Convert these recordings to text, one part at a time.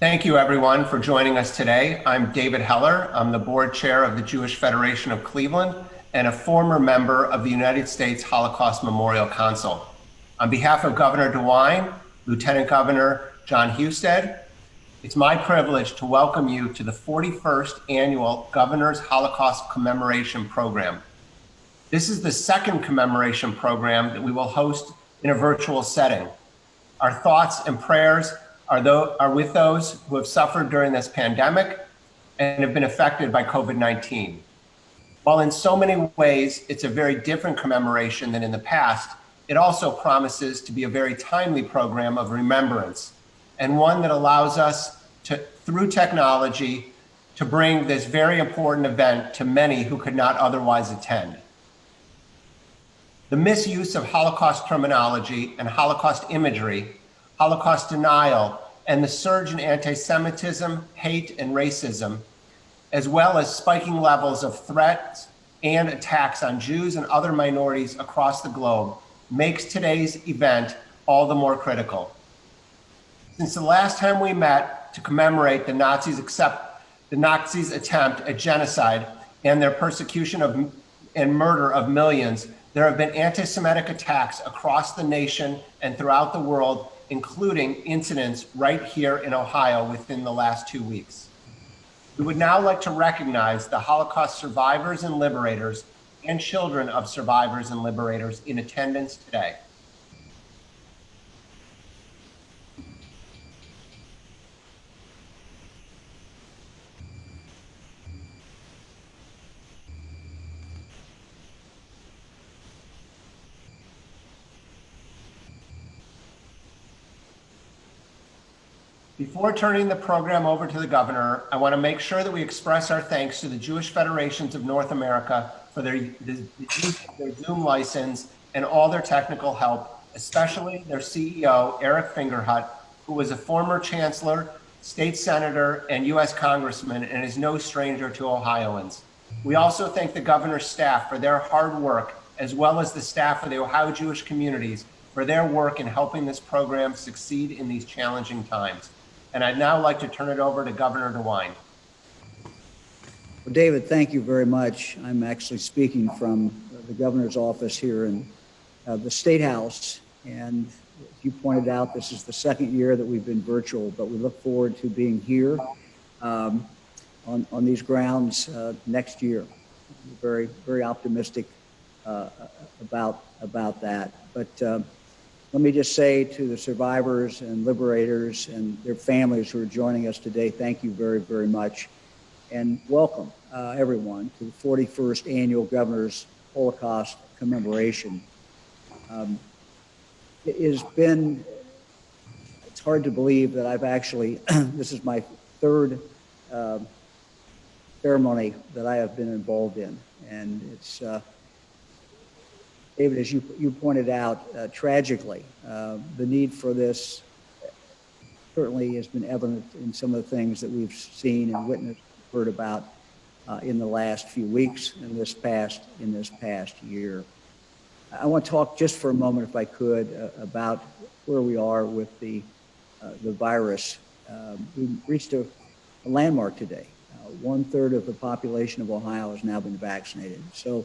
Thank you, everyone, for joining us today. I'm David Heller. I'm the board chair of the Jewish Federation of Cleveland and a former member of the United States Holocaust Memorial Council. On behalf of Governor DeWine, Lieutenant Governor John Husted, it's my privilege to welcome you to the 41st Annual Governor's Holocaust Commemoration Program. This is the second commemoration program that we will host in a virtual setting. Our thoughts and prayers are with those who have suffered during this pandemic and have been affected by COVID-19. While in so many ways it's a very different commemoration than in the past, it also promises to be a very timely program of remembrance and one that allows us to, through technology, to bring this very important event to many who could not otherwise attend. The misuse of Holocaust terminology and Holocaust imagery, Holocaust denial, and the surge in anti-Semitism, hate, and racism, as well as spiking levels of threats and attacks on Jews and other minorities across the globe, makes today's event all the more critical. Since the last time we met to commemorate the Nazis' attempt at genocide and their persecution and murder of millions, there have been anti-Semitic attacks across the nation and throughout the world, including incidents right here in Ohio within the last 2 weeks. We would now like to recognize the Holocaust survivors and liberators and children of survivors and liberators in attendance today. Before turning the program over to the governor, I want to make sure that we express our thanks to the Jewish Federations of North America for their Zoom license and all their technical help, especially their CEO, Eric Fingerhut, who was a former chancellor, state senator, and US congressman, and is no stranger to Ohioans. We also thank the governor's staff for their hard work, as well as the staff of the Ohio Jewish communities for their work in helping this program succeed in these challenging times. And I'd now like to turn it over to Governor DeWine. Well, David, thank you very much. I'm actually speaking from the governor's office here in the State House. And as you pointed out, this is the second year that we've been virtual, but we look forward to being here on these grounds next year. We're very optimistic about that. But let me just say to the survivors and liberators and their families who are joining us today, thank you very, very much. And welcome, everyone, to the 41st Annual Governor's Holocaust Commemoration. It's hard to believe that I've actually, this is my third ceremony that I have been involved in. And it's, David, as you pointed out, tragically, the need for this certainly has been evident in some of the things that we've seen and witnessed, heard about in the last few weeks and this past year. I want to talk just for a moment, if I could, about where we are with the virus. We reached a landmark today. 1/3 of the population of Ohio has now been vaccinated. So.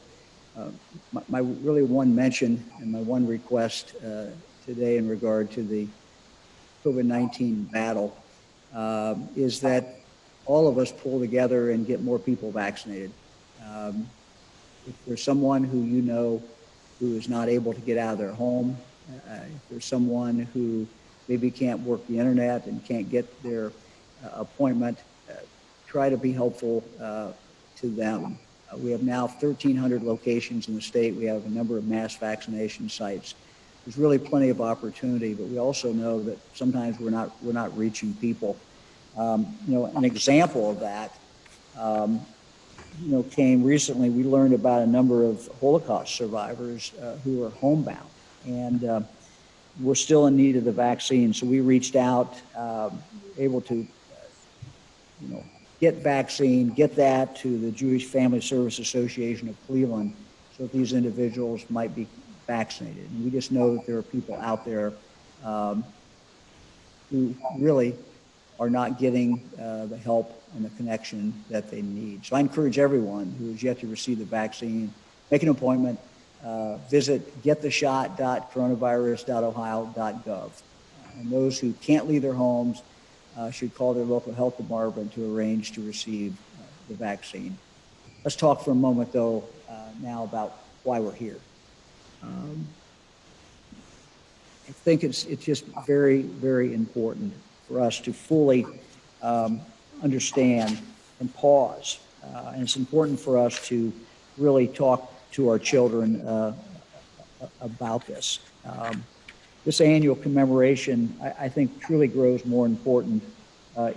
My really one mention and my one request today in regard to the COVID-19 battle is that all of us pull together and get more people vaccinated. If there's someone who you know who is not able to get out of their home, if there's someone who maybe can't work the internet and can't get their appointment, try to be helpful to them. We have now 1,300 locations in the state. We have a number of mass vaccination sites. There's really plenty of opportunity, but we also know that sometimes we're not reaching people. An example of that, came recently. We learned about a number of Holocaust survivors who are homebound, and we're still in need of the vaccine. So we reached out, able to, get vaccine, get that to the Jewish Family Service Association of Cleveland so that these individuals might be vaccinated. And we just know that there are people out there who really are not getting the help and the connection that they need. So I encourage everyone who has yet to receive the vaccine, make an appointment, visit gettheshot.coronavirus.ohio.gov. And those who can't leave their homes should call their local health department to arrange to receive the vaccine. Let's talk for a moment, though, now about why we're here. I think it's just very, very important for us to fully understand and pause. And it's important for us to really talk to our children about this. This annual commemoration, I think, truly grows more important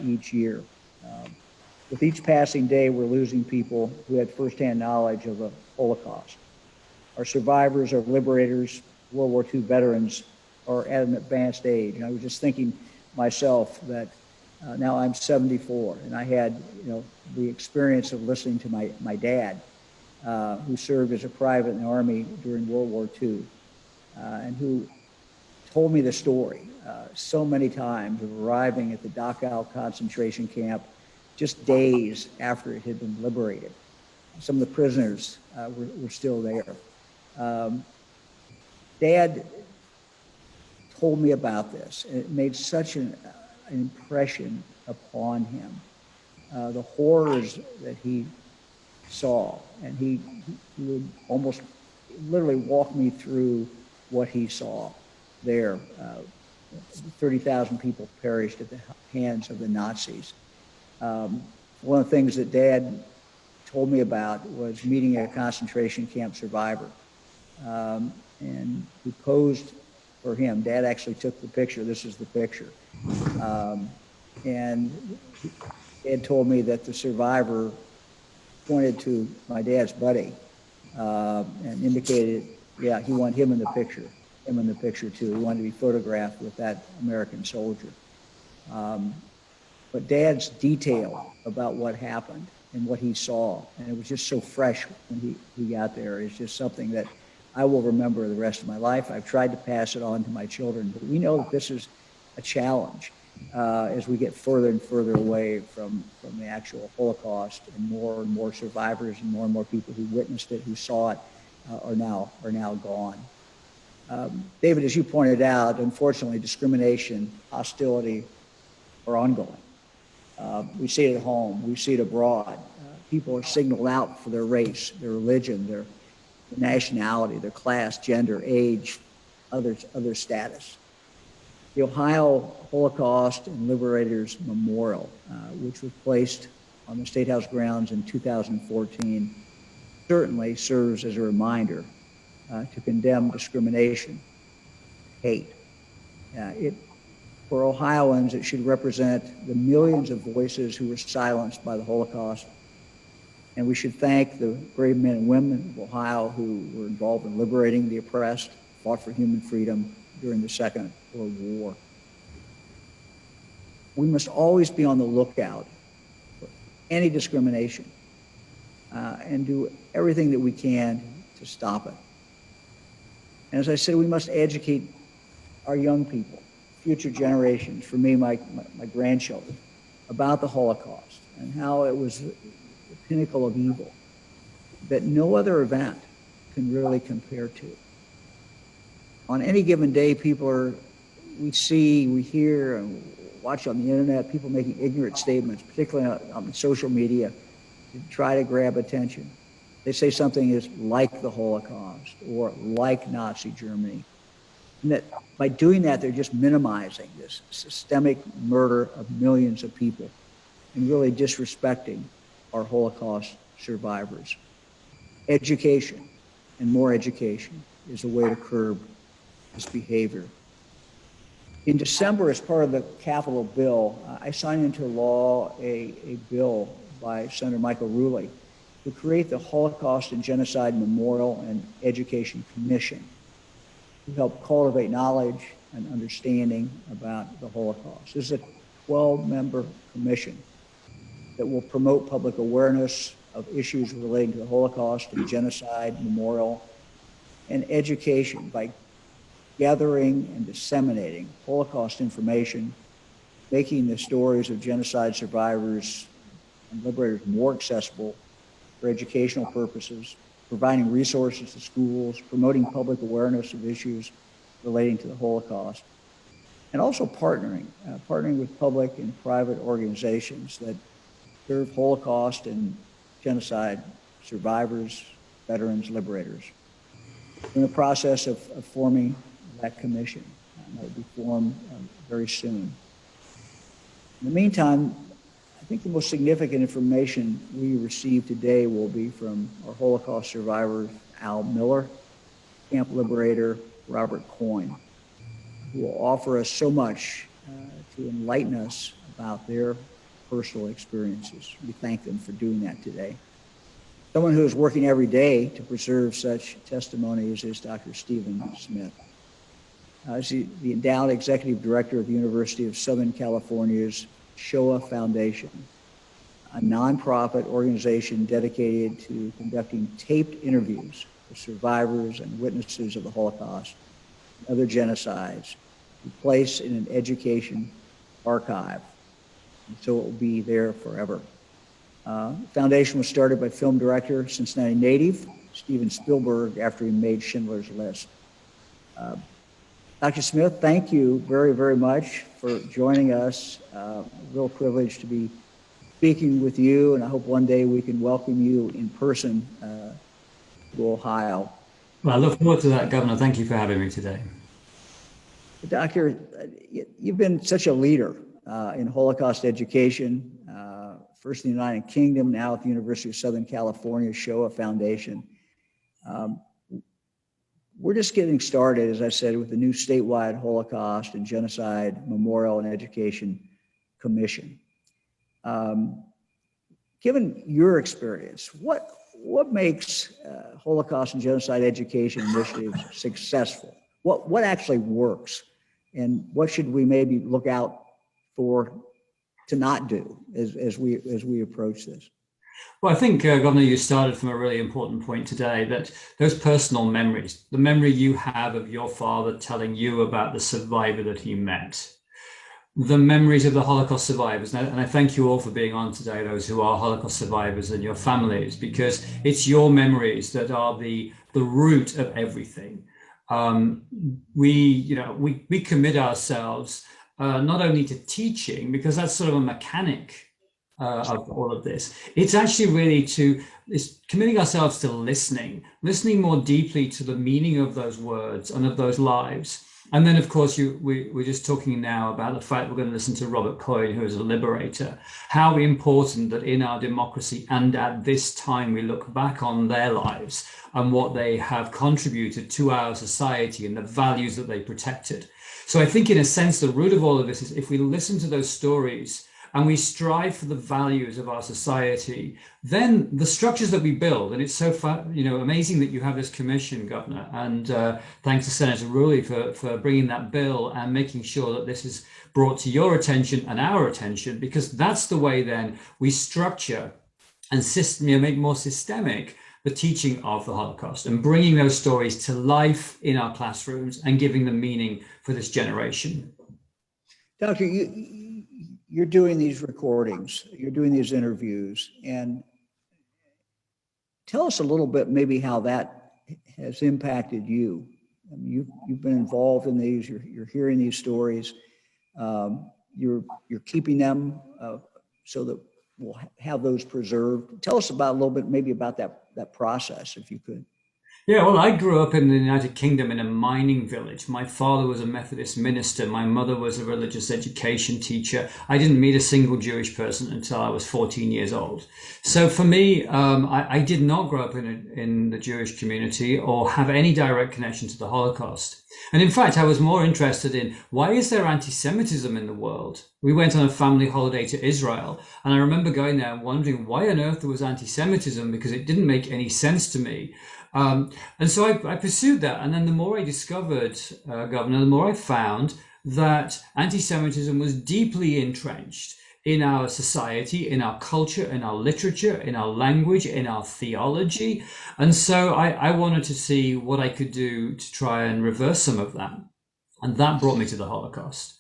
each year. With each passing day, we're losing people who had firsthand knowledge of the Holocaust. Our survivors, our liberators, World War II veterans are at an advanced age. And I was just thinking myself that now I'm 74, and I had, the experience of listening to my dad, who served as a private in the Army during World War II, and who told me the story so many times of arriving at the Dachau concentration camp just days after it had been liberated. Some of the prisoners were still there. Dad told me about this, and it made such an impression upon him. The horrors that he saw, and he would almost literally walk me through what he saw there. 30,000 people perished at the hands of the Nazis. One of the things that Dad told me about was meeting a concentration camp survivor, and who posed for him. Dad actually took the picture. This is the picture. And Dad told me that the survivor pointed to my dad's buddy and indicated, yeah, he wanted him in the picture too. He wanted to be photographed with that American soldier. But Dad's detail about what happened and what he saw, and it was just so fresh when he got there, is just something that I will remember the rest of my life. I've tried to pass it on to my children, but we know that this is a challenge as we get further and further away from the actual Holocaust, and more survivors and more people who witnessed it, who saw it, are now gone. David, as you pointed out, unfortunately, discrimination, hostility are ongoing. We see it at home, we see it abroad. People are singled out for their race, their religion, their nationality, their class, gender, age, other status. The Ohio Holocaust and Liberators Memorial, which was placed on the State House grounds in 2014, certainly serves as a reminder to condemn discrimination, hate. For Ohioans, it should represent the millions of voices who were silenced by the Holocaust. And we should thank the brave men and women of Ohio who were involved in liberating the oppressed, fought for human freedom during the Second World War. We must always be on the lookout for any discrimination and do everything that we can to stop it. And as I said, we must educate our young people, future generations, for me, my grandchildren, about the Holocaust and how it was the pinnacle of evil that no other event can really compare to. On any given day, we see, we hear, and watch on the internet, people making ignorant statements, particularly on social media, to try to grab attention. They say something is like the Holocaust or like Nazi Germany. And that by doing that, they're just minimizing this systemic murder of millions of people and really disrespecting our Holocaust survivors. Education and more education is a way to curb this behavior. In December, as part of the Capitol bill, I signed into law a bill by Senator Michael Rulli to create the Holocaust and Genocide Memorial and Education Commission to help cultivate knowledge and understanding about the Holocaust. This is a 12-member commission that will promote public awareness of issues relating to the Holocaust and Genocide Memorial and education by gathering and disseminating Holocaust information, making the stories of genocide survivors and liberators more accessible for educational purposes, providing resources to schools, promoting public awareness of issues relating to the Holocaust, and also partnering with public and private organizations that serve Holocaust and genocide survivors, veterans, liberators. We're in the process of forming that commission. That will be formed very soon. In the meantime, I think the most significant information we receive today will be from our Holocaust survivors, Al Miller, Camp Liberator Robert Coyne, who will offer us so much to enlighten us about their personal experiences. We thank them for doing that today. Someone who is working every day to preserve such testimonies is Dr. Stephen Smith. He's the endowed executive director of the University of Southern California's Shoah Foundation, a nonprofit organization dedicated to conducting taped interviews with survivors and witnesses of the Holocaust and other genocides to place in an education archive. And so it will be there forever. The foundation was started by film director, Cincinnati native, Steven Spielberg, after he made Schindler's List. Dr. Smith, thank you very, very much for joining us. A real privilege to be speaking with you, and I hope one day we can welcome you in person to Ohio. Well, I look forward to that, Governor. Thank you for having me today. Doctor, you've been such a leader in Holocaust education, first in the United Kingdom, now at the University of Southern California Shoah Foundation. We're just getting started, as I said, with the new statewide Holocaust and Genocide Memorial and Education Commission. Given your experience, what makes Holocaust and Genocide education initiatives successful? What actually works, and what should we maybe look out for to not do as we approach this? Well, I think, Governor, you started from a really important point today, that those personal memories, the memory you have of your father telling you about the survivor that he met, the memories of the Holocaust survivors, and I thank you all for being on today, those who are Holocaust survivors and your families, because it's your memories that are the root of everything. We commit ourselves not only to teaching, because that's sort of a mechanic of all of this. It's actually really it's committing ourselves to listening more deeply to the meaning of those words and of those lives. And then, of course, we're just talking now about the fact we're going to listen to Robert Coyne, who is a liberator. How important that in our democracy and at this time we look back on their lives and what they have contributed to our society and the values that they protected. So I think, in a sense, the root of all of this is if we listen to those stories and we strive for the values of our society, then the structures that we build, and it's so amazing that you have this commission, Governor, and thanks to Senator Rulli for bringing that bill and making sure that this is brought to your attention and our attention, because that's the way then we structure and make more systemic the teaching of the Holocaust and bringing those stories to life in our classrooms and giving them meaning for this generation. Doctor, you're doing these recordings, you're doing these interviews, and tell us a little bit maybe how that has impacted you. I mean, you've been involved in these, you're hearing these stories, you're keeping them so that we'll have those preserved. Tell us about a little bit maybe about that process, if you could. Yeah, well, I grew up in the United Kingdom in a mining village. My father was a Methodist minister. My mother was a religious education teacher. I didn't meet a single Jewish person until I was 14 years old. So for me, I did not grow up in the Jewish community or have any direct connection to the Holocaust. And in fact, I was more interested in why is there anti-Semitism in the world? We went on a family holiday to Israel, and I remember going there and wondering why on earth there was anti-Semitism, because it didn't make any sense to me. And so I pursued that. And then the more I discovered, Governor, the more I found that anti-Semitism was deeply entrenched in our society, in our culture, in our literature, in our language, in our theology. And so I wanted to see what I could do to try and reverse some of that. And that brought me to the Holocaust.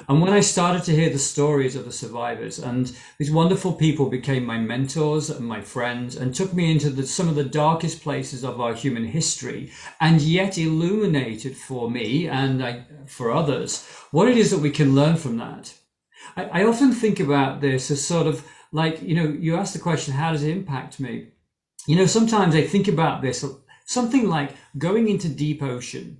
And when I started to hear the stories of the survivors, and these wonderful people became my mentors and my friends and took me into some of the darkest places of our human history, and yet illuminated for me and for others what it is that we can learn from that. I often think about this as sort of like, you ask the question, how does it impact me? Sometimes I think about this, something like going into deep ocean.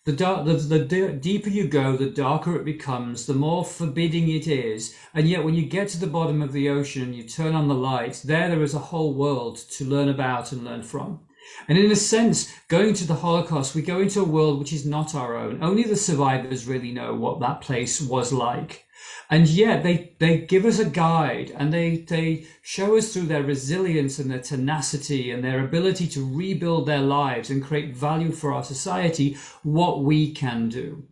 The deeper you go, the darker it becomes, the more forbidding it is. And yet when you get to the bottom of the ocean and you turn on the lights, there is a whole world to learn about and learn from. And in a sense, going to the Holocaust, we go into a world which is not our own. Only the survivors really know what that place was like. And yet they give us a guide, and they show us through their resilience and their tenacity and their ability to rebuild their lives and create value for our society, what we can do.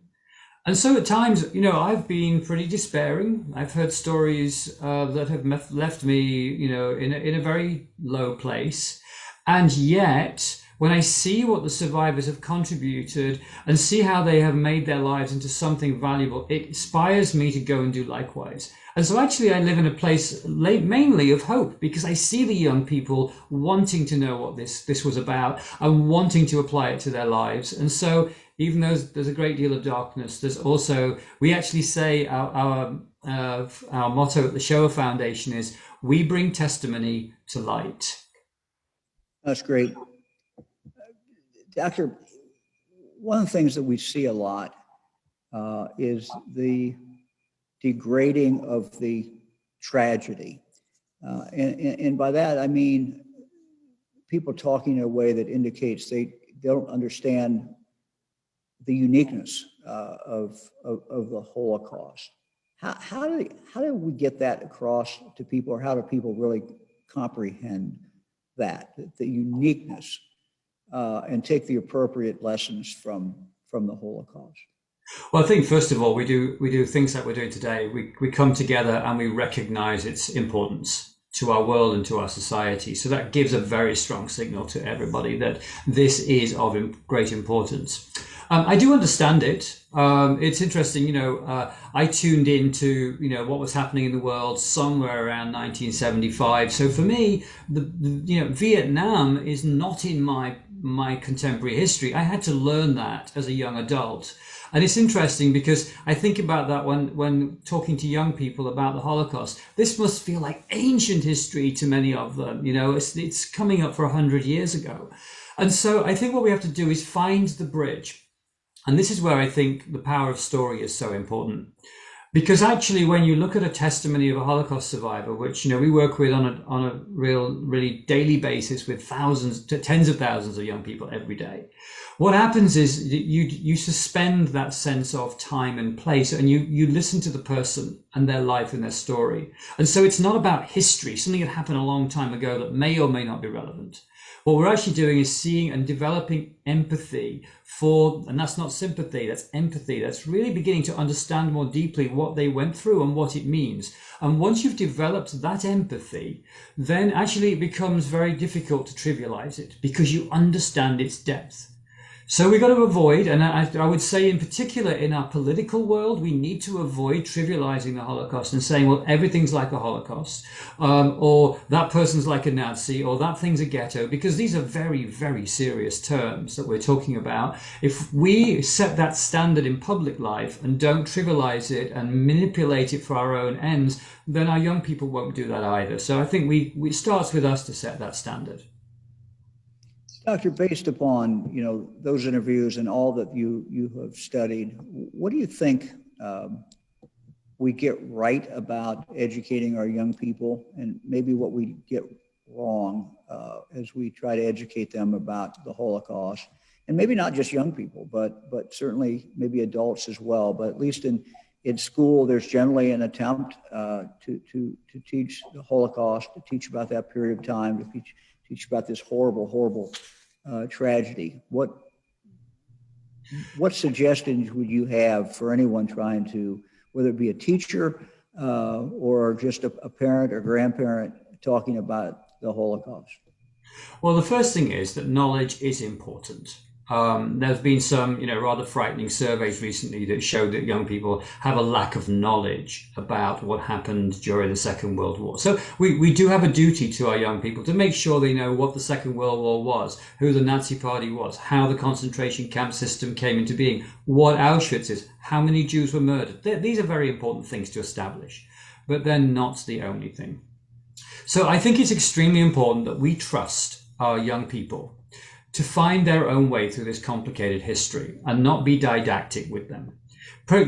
And so at times, I've been pretty despairing. I've heard stories that have left me, in a very low place. And yet, when I see what the survivors have contributed and see how they have made their lives into something valuable, it inspires me to go and do likewise. And so actually I live in a place mainly of hope, because I see the young people wanting to know what this was about and wanting to apply it to their lives. And so even though there's a great deal of darkness, there's also, we actually say our motto at the Shoah Foundation is, we bring testimony to light. That's great. Doctor, one of the things that we see a lot is the degrading of the tragedy. And by that, I mean people talking in a way that indicates they don't understand the uniqueness of the Holocaust. How do we get that across to people, or how do people really comprehend that, the uniqueness, and take the appropriate lessons from the Holocaust? Well, I think first of all, we do things like we're doing today. We come together and we recognize its importance to our world and to our society. So that gives a very strong signal to everybody that this is of great importance. I do understand it. It's interesting, I tuned into, what was happening in the world somewhere around 1975. So for me, Vietnam is not in my contemporary history. I had to learn that as a young adult. And it's interesting because I think about that when talking to young people about the Holocaust. This must feel like ancient history to many of them. It's coming up for 100 years ago. And so I think what we have to do is find the bridge. And this is where I think the power of story is so important. Because actually, when you look at a testimony of a Holocaust survivor, which we work with on a really daily basis with thousands to tens of thousands of young people every day, what happens is you suspend that sense of time and place, and you listen to the person and their life and their story. And so it's not about history, something that happened a long time ago that may or may not be relevant. What we're actually doing is seeing and developing empathy and that's not sympathy, that's empathy. That's really beginning to understand more deeply what they went through and what it means. And once you've developed that empathy, then actually it becomes very difficult to trivialize it because you understand its depth. So we've got to avoid, and I would say in particular in our political world, we need to avoid trivializing the Holocaust and saying, well, everything's like a Holocaust, or that person's like a Nazi, or that thing's a ghetto, because these are very, very serious terms that we're talking about. If we set that standard in public life and don't trivialize it and manipulate it for our own ends, then our young people won't do that either. So I think it starts with us to set that standard. Doctor, based upon those interviews and all that you have studied, what do you think we get right about educating our young people, and maybe what we get wrong as we try to educate them about the Holocaust? And maybe not just young people, but certainly maybe adults as well. But at least in school, there's generally an attempt to teach the Holocaust, to teach about that period of time, to teach about this horrible tragedy. What suggestions would you have for anyone trying to, whether it be a teacher or just a parent or grandparent, talking about the Holocaust? Well, the first thing is that knowledge is important. There's been some, rather frightening surveys recently that show that young people have a lack of knowledge about what happened during the Second World War. So we do have a duty to our young people to make sure they know what the Second World War was, who the Nazi Party was, how the concentration camp system came into being, what Auschwitz is, how many Jews were murdered. These are very important things to establish, but they're not the only thing. So I think it's extremely important that we trust our young people to find their own way through this complicated history and not be didactic with them.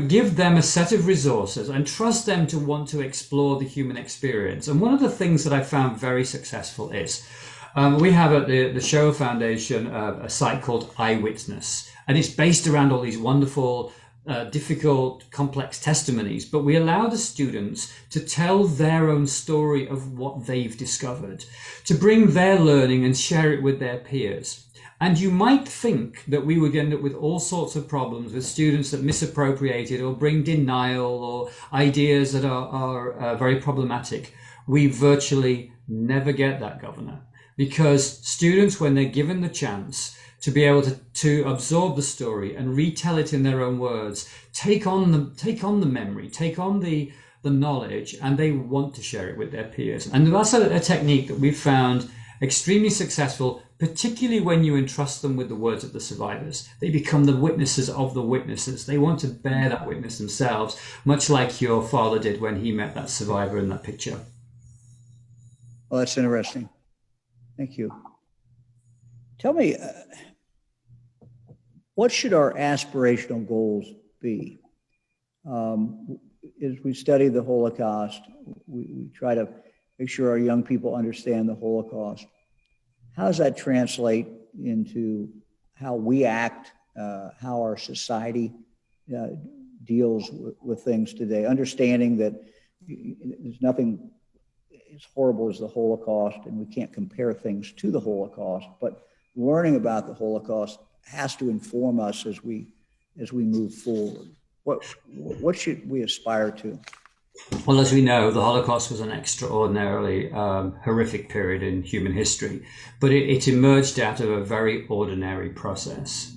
Give them a set of resources and trust them to want to explore the human experience. And one of the things that I found very successful is we have at the Shoah Foundation a site called Eyewitness, and it's based around all these wonderful, difficult, complex testimonies, but we allow the students to tell their own story of what they've discovered, to bring their learning and share it with their peers. And you might think that we would end up with all sorts of problems with students that misappropriate or bring denial or ideas that are very problematic. We virtually never get that, Governor, because students, when they're given the chance to be able to absorb the story and retell it in their own words, take on the memory, take on the knowledge, and they want to share it with their peers. And that's a technique that we've found extremely successful, particularly when you entrust them with the words of the survivors. They become the witnesses of the witnesses. They want to bear that witness themselves, much like your father did when he met that survivor in that picture. Well, that's interesting. Thank you. Tell me, what should our aspirational goals be? As we study the Holocaust, we try to make sure our young people understand the Holocaust. How does that translate into how we act, how our society deals with things today? Understanding that there's nothing as horrible as the Holocaust, and we can't compare things to the Holocaust, but learning about the Holocaust has to inform us as we move forward. What should we aspire to? Well, as we know, the Holocaust was an extraordinarily horrific period in human history, but it emerged out of a very ordinary process.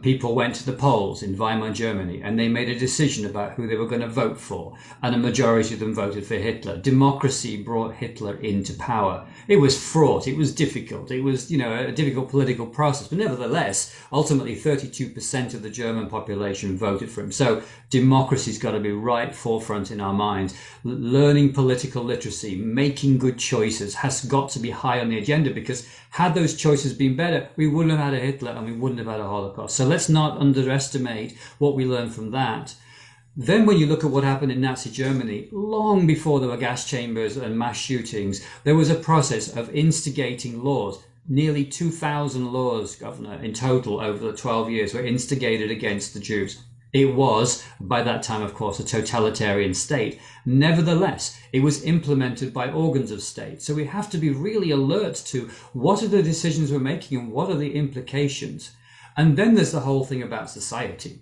People went to the polls in Weimar, Germany, and they made a decision about who they were going to vote for, and a majority of them voted for Hitler. Democracy brought Hitler into power. It was fraught, it was difficult, it was, a difficult political process, but nevertheless, ultimately 32% of the German population voted for him. So democracy's got to be right forefront in our minds. Learning political literacy, making good choices has got to be high on the agenda, because had those choices been better, we wouldn't have had a Hitler and we wouldn't have had a Holocaust. So let's not underestimate what we learned from that. Then when you look at what happened in Nazi Germany, long before there were gas chambers and mass shootings, there was a process of instigating laws. Nearly 2,000 laws, Governor, in total over the 12 years were instigated against the Jews. It was, by that time, of course, a totalitarian state. Nevertheless, it was implemented by organs of state. So we have to be really alert to what are the decisions we're making and what are the implications. And then there's the whole thing about society.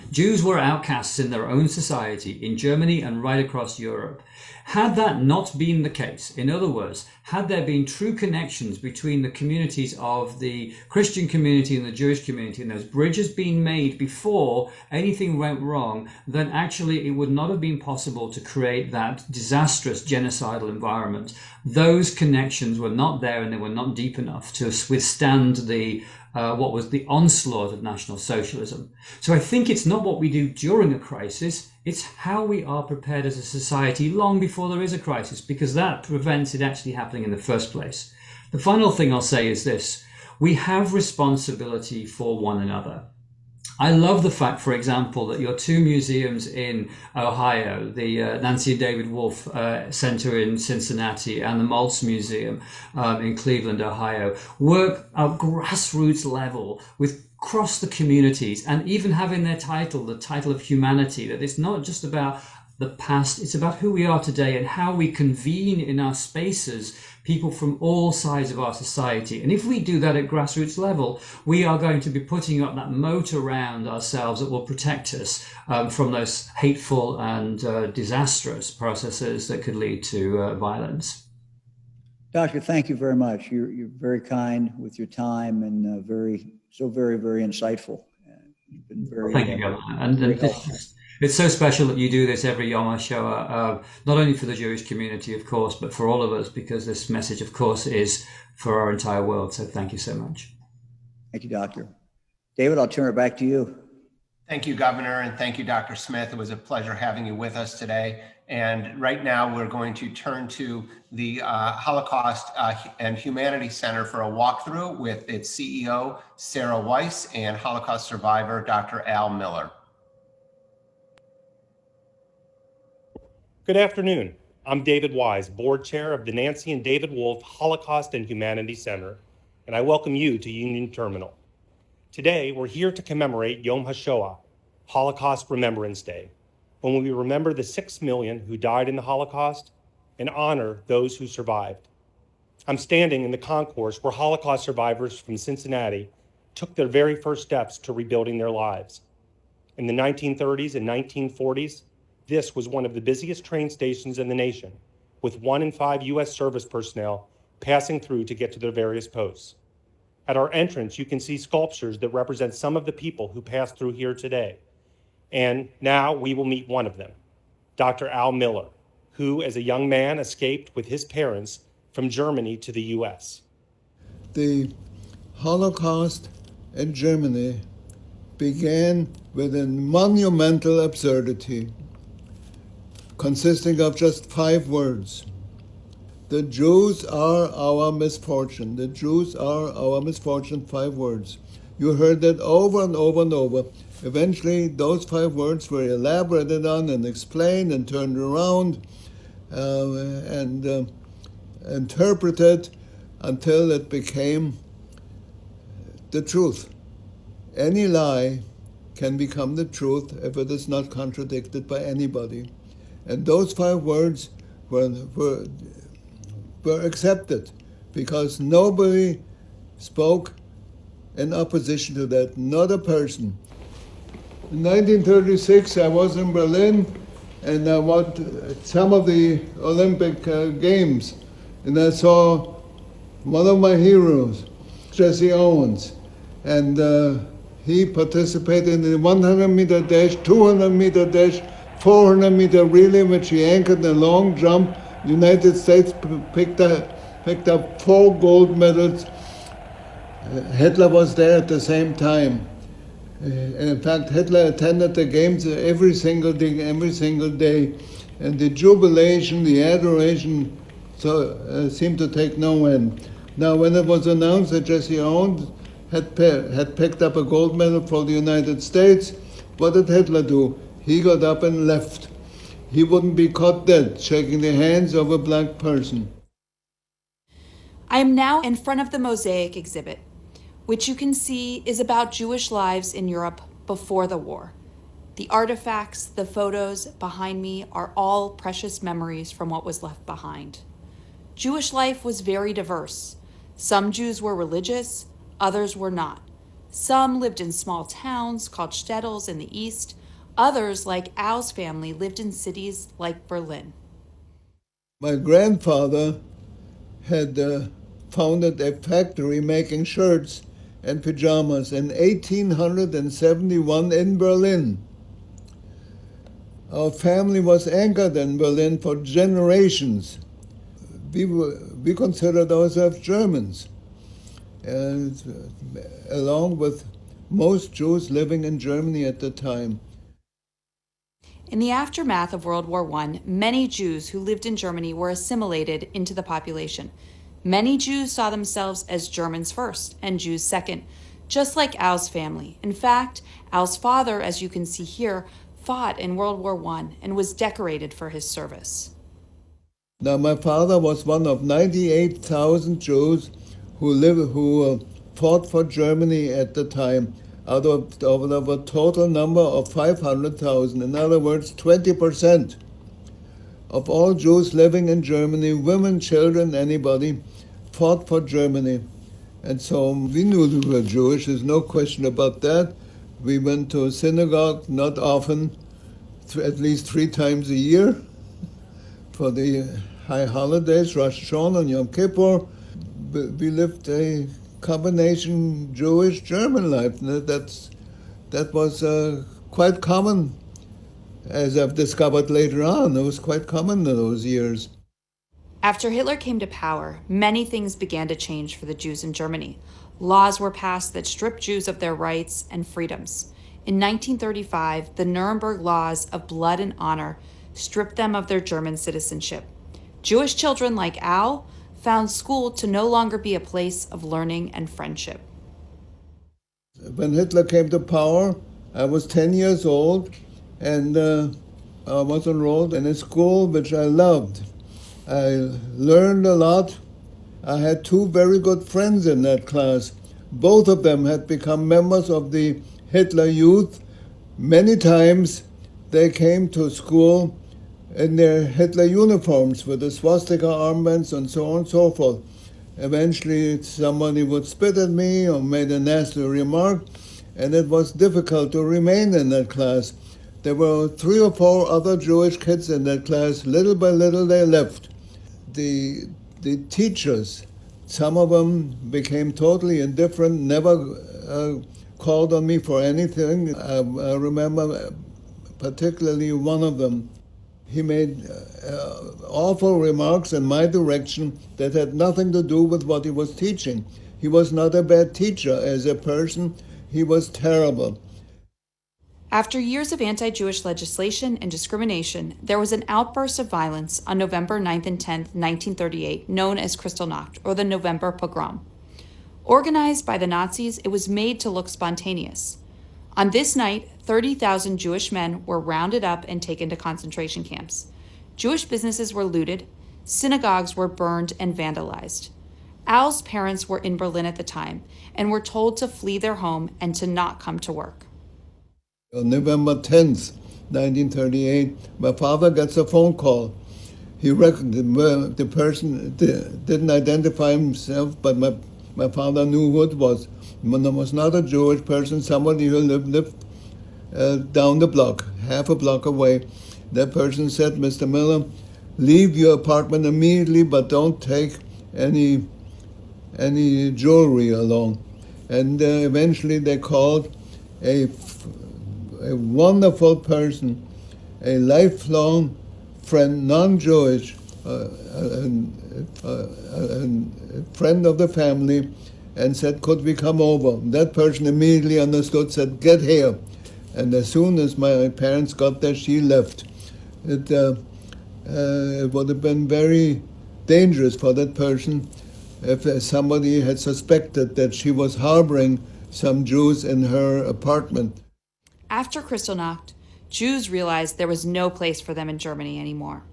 Jews were outcasts in their own society in Germany and right across Europe. Had that not been the case, in other words, had there been true connections between the communities of the Christian community and the Jewish community, and those bridges being made before anything went wrong, then actually it would not have been possible to create that disastrous genocidal environment. Those connections were not there, and they were not deep enough to withstand the what was the onslaught of National Socialism. So I think it's not what we do during a crisis, it's how we are prepared as a society long before there is a crisis, because that prevents it actually happening in the first place. The final thing I'll say is this: we have responsibility for one another. I love the fact, for example, that your two museums in Ohio, the Nancy and David Wolf Center in Cincinnati and the Maltz Museum in Cleveland, Ohio, work at grassroots level with across the communities, and even having their title, the title of humanity, that it's not just about the past, it's about who we are today and how we convene in our spaces people from all sides of our society. And if we do that at grassroots level, we are going to be putting up that moat around ourselves that will protect us from those hateful and disastrous processes that could lead to violence. Doctor, thank you very much. You're very kind with your time and very so very, very insightful. It's been very, Thank you, Governor. And very this helpful. it's so special that you do this every Yom HaShoah, not only for the Jewish community, of course, but for all of us, because this message, of course, is for our entire world. So thank you so much. Thank you, Doctor. David, I'll turn it back to you. Thank you, Governor, and thank you, Dr. Smith. It was a pleasure having you with us today. And right now, we're going to turn to the Holocaust and Humanities Center for a walkthrough with its CEO, Sarah Weiss, and Holocaust survivor, Dr. Al Miller. Good afternoon. I'm David Wise, Board Chair of the Nancy and David Wolf Holocaust and Humanities Center, and I welcome you to Union Terminal. Today, we're here to commemorate Yom HaShoah, Holocaust Remembrance Day, when we remember the 6 million who died in the Holocaust and honor those who survived. I'm standing in the concourse where Holocaust survivors from Cincinnati took their very first steps to rebuilding their lives. In the 1930s and 1940s, this was one of the busiest train stations in the nation, with 1 in 5 U.S. service personnel passing through to get to their various posts. At our entrance, you can see sculptures that represent some of the people who passed through here today. And now we will meet one of them, Dr. Al Miller, who as a young man escaped with his parents from Germany to the U.S. The Holocaust in Germany began with a monumental absurdity consisting of just 5 words. The Jews are our misfortune. The Jews are our misfortune, 5 words. You heard that over and over and over. Eventually, those 5 words were elaborated on and explained and turned around and interpreted until it became the truth. Any lie can become the truth if it is not contradicted by anybody. And those 5 words were accepted because nobody spoke in opposition to that, not a person. In 1936, I was in Berlin and I watched some of the Olympic Games, and I saw one of my heroes, Jesse Owens, and he participated in the 100-meter dash, 200-meter dash, 400-meter relay, which he anchored a long jump. The United States picked up 4 gold medals. Hitler was there at the same time. In fact, Hitler attended the games every single day, and the jubilation, the adoration seemed to take no end. Now, when it was announced that Jesse Owens had picked up a gold medal for the United States, what did Hitler do? He got up and left. He wouldn't be caught dead, shaking the hands of a black person. I am now in front of the Mosaic Exhibit, which you can see is about Jewish lives in Europe before the war. The artifacts, the photos behind me are all precious memories from what was left behind. Jewish life was very diverse. Some Jews were religious, others were not. Some lived in small towns called shtetls in the east. Others, like Al's family, lived in cities like Berlin. My grandfather had founded a factory making shirts and pajamas in 1871 in Berlin. Our family was anchored in Berlin for generations. We considered ourselves Germans, and along with most Jews living in Germany at the time. In the aftermath of World War I, many Jews who lived in Germany were assimilated into the population. Many Jews saw themselves as Germans first and Jews second, just like Al's family. In fact, Al's father, as you can see here, fought in World War I and was decorated for his service. Now, my father was one of 98,000 Jews who fought for Germany at the time, out of a total number of 500,000. In other words, 20% of all Jews living in Germany, women, children, anybody, fought for Germany. And so we knew we were Jewish, there's no question about that. We went to synagogue, not often, at least 3 times a year, for the high holidays, Rosh Hashanah and Yom Kippur. We lived a combination Jewish-German life. That was quite common, as I've discovered later on. It was quite common in those years. After Hitler came to power, many things began to change for the Jews in Germany. Laws were passed that stripped Jews of their rights and freedoms. In 1935, the Nuremberg Laws of Blood and Honor stripped them of their German citizenship. Jewish children like Al found school to no longer be a place of learning and friendship. When Hitler came to power, I was 10 years old, and I was enrolled in a school which I loved. I learned a lot. I had two very good friends in that class. Both of them had become members of the Hitler Youth. Many times they came to school in their Hitler uniforms with the swastika armbands and so on and so forth. Eventually somebody would spit at me or made a nasty remark, and it was difficult to remain in that class. There were 3 or 4 other Jewish kids in that class. Little by little they left. The teachers, some of them became totally indifferent, never called on me for anything. I remember particularly one of them. He made awful remarks in my direction that had nothing to do with what he was teaching. He was not a bad teacher. As a person, he was terrible. After years of anti-Jewish legislation and discrimination, there was an outburst of violence on November 9th and 10th, 1938, known as Kristallnacht, or the November Pogrom. Organized by the Nazis, it was made to look spontaneous. On this night, 30,000 Jewish men were rounded up and taken to concentration camps. Jewish businesses were looted, synagogues were burned and vandalized. Al's parents were in Berlin at the time and were told to flee their home and to not come to work. On November 10th, 1938, my father gets a phone call. He reckoned the person didn't identify himself, but my father knew who it was. It was not a Jewish person, somebody who lived down the block, half a block away. That person said, "Mr. Miller, leave your apartment immediately, but don't take any jewelry along." And eventually they called a wonderful person, a lifelong friend, non-Jewish, a friend of the family, and said, "Could we come over?" That person immediately understood, said, "Get here." And as soon as my parents got there, she left. It would have been very dangerous for that person if somebody had suspected that she was harboring some Jews in her apartment. After Kristallnacht, Jews realized there was no place for them in Germany anymore.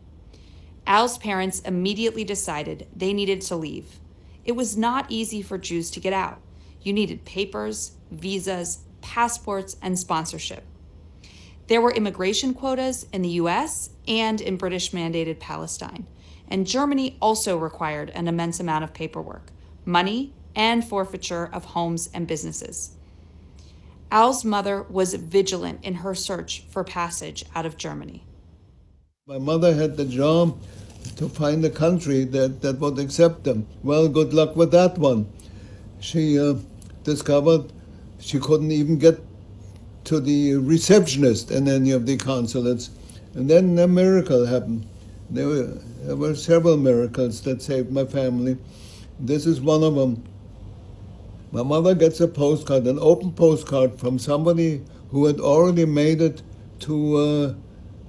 Al's parents immediately decided they needed to leave. It was not easy for Jews to get out. You needed papers, visas, passports, and sponsorship. There were immigration quotas in the US and in British-mandated Palestine, and Germany also required an immense amount of paperwork, money, and forfeiture of homes and businesses. Al's mother was vigilant in her search for passage out of Germany. My mother had the job to find a country that would accept them. Well, good luck with that one. She discovered she couldn't even get to the receptionist in any of the consulates. And then a miracle happened. There were several miracles that saved my family. This is one of them. My mother gets a postcard, an open postcard from somebody who had already made it to,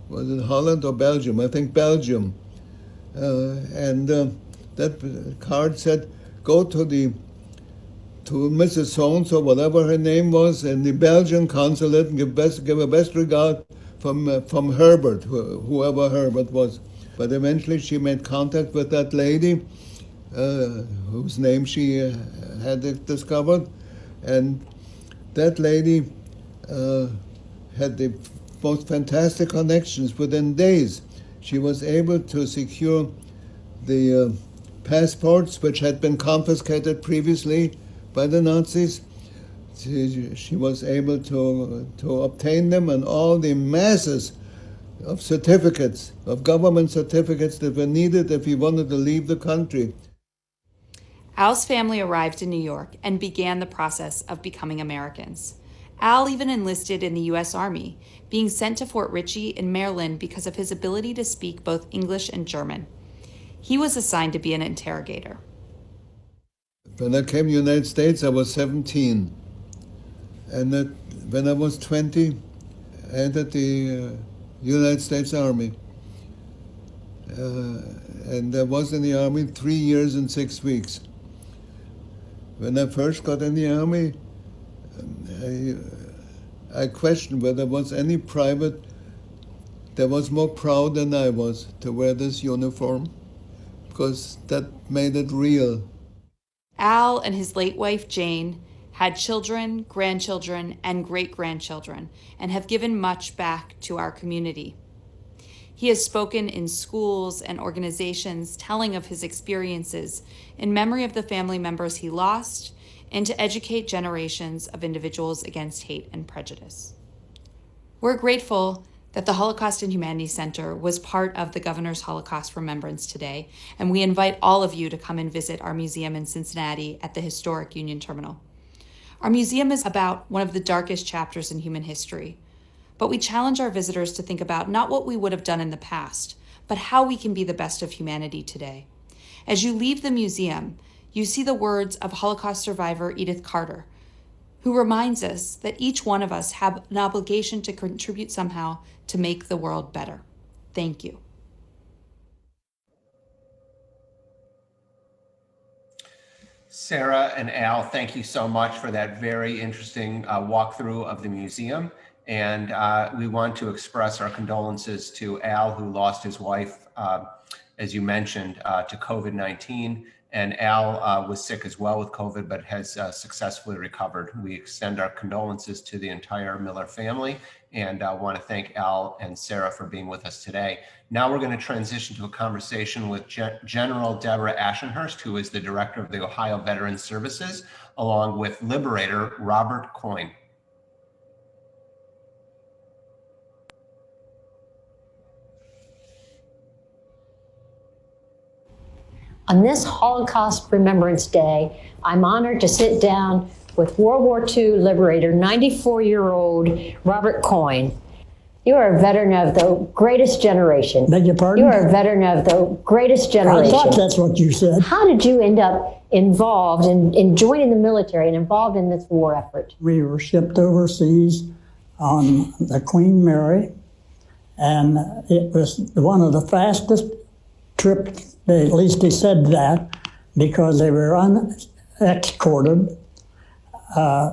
was it Holland or Belgium? I think Belgium. That card said, "Go to Mrs. So-and-so, whatever her name was, in the Belgian consulate, and give a best regard from Herbert, whoever Herbert was." But eventually she made contact with that lady, whose name she had discovered, and that lady had the most fantastic connections. Within days, she was able to secure the passports which had been confiscated previously by the Nazis. She was able to obtain them, and all the masses of certificates, of government certificates that were needed if he wanted to leave the country. Al's family arrived in New York and began the process of becoming Americans. Al even enlisted in the U.S. Army, being sent to Fort Ritchie in Maryland because of his ability to speak both English and German. He was assigned to be an interrogator. When I came to the United States, I was 17. And when I was 20, I entered the United States Army. And I was in the Army 3 years and 6 weeks. When I first got in the Army, I questioned whether there was any private that was more proud than I was to wear this uniform, because that made it real. Al and his late wife, Jane, had children, grandchildren, and great-grandchildren, and have given much back to our community. He has spoken in schools and organizations telling of his experiences in memory of the family members he lost and to educate generations of individuals against hate and prejudice. We're grateful that the Holocaust and Humanities Center was part of the Governor's Holocaust Remembrance today, and we invite all of you to come and visit our museum in Cincinnati at the historic Union Terminal. Our museum is about one of the darkest chapters in human history, but we challenge our visitors to think about not what we would have done in the past, but how we can be the best of humanity today. As you leave the museum, you see the words of Holocaust survivor Edith Carter, who reminds us that each one of us have an obligation to contribute somehow to make the world better. Thank you. Sarah and Al, thank you so much for that very interesting walkthrough of the museum. And we want to express our condolences to Al, who lost his wife, as you mentioned, to COVID-19. And Al was sick as well with COVID, but has successfully recovered. We extend our condolences to the entire Miller family, and want to thank Al and Sarah for being with us today. Now we're going to transition to a conversation with General Deborah Ashenhurst, who is the director of the Ohio Veterans Services, along with Liberator Robert Coyne. On this Holocaust Remembrance Day, I'm honored to sit down with World War II Liberator, 94-year-old Robert Coyne. You are a veteran of the greatest generation. Beg your pardon? You are a veteran of the greatest generation. I thought that's what you said. How did you end up involved in joining the military and involved in this war effort? We were shipped overseas on the Queen Mary, and it was one of the fastest trips. At least they said that, because they were unescorted.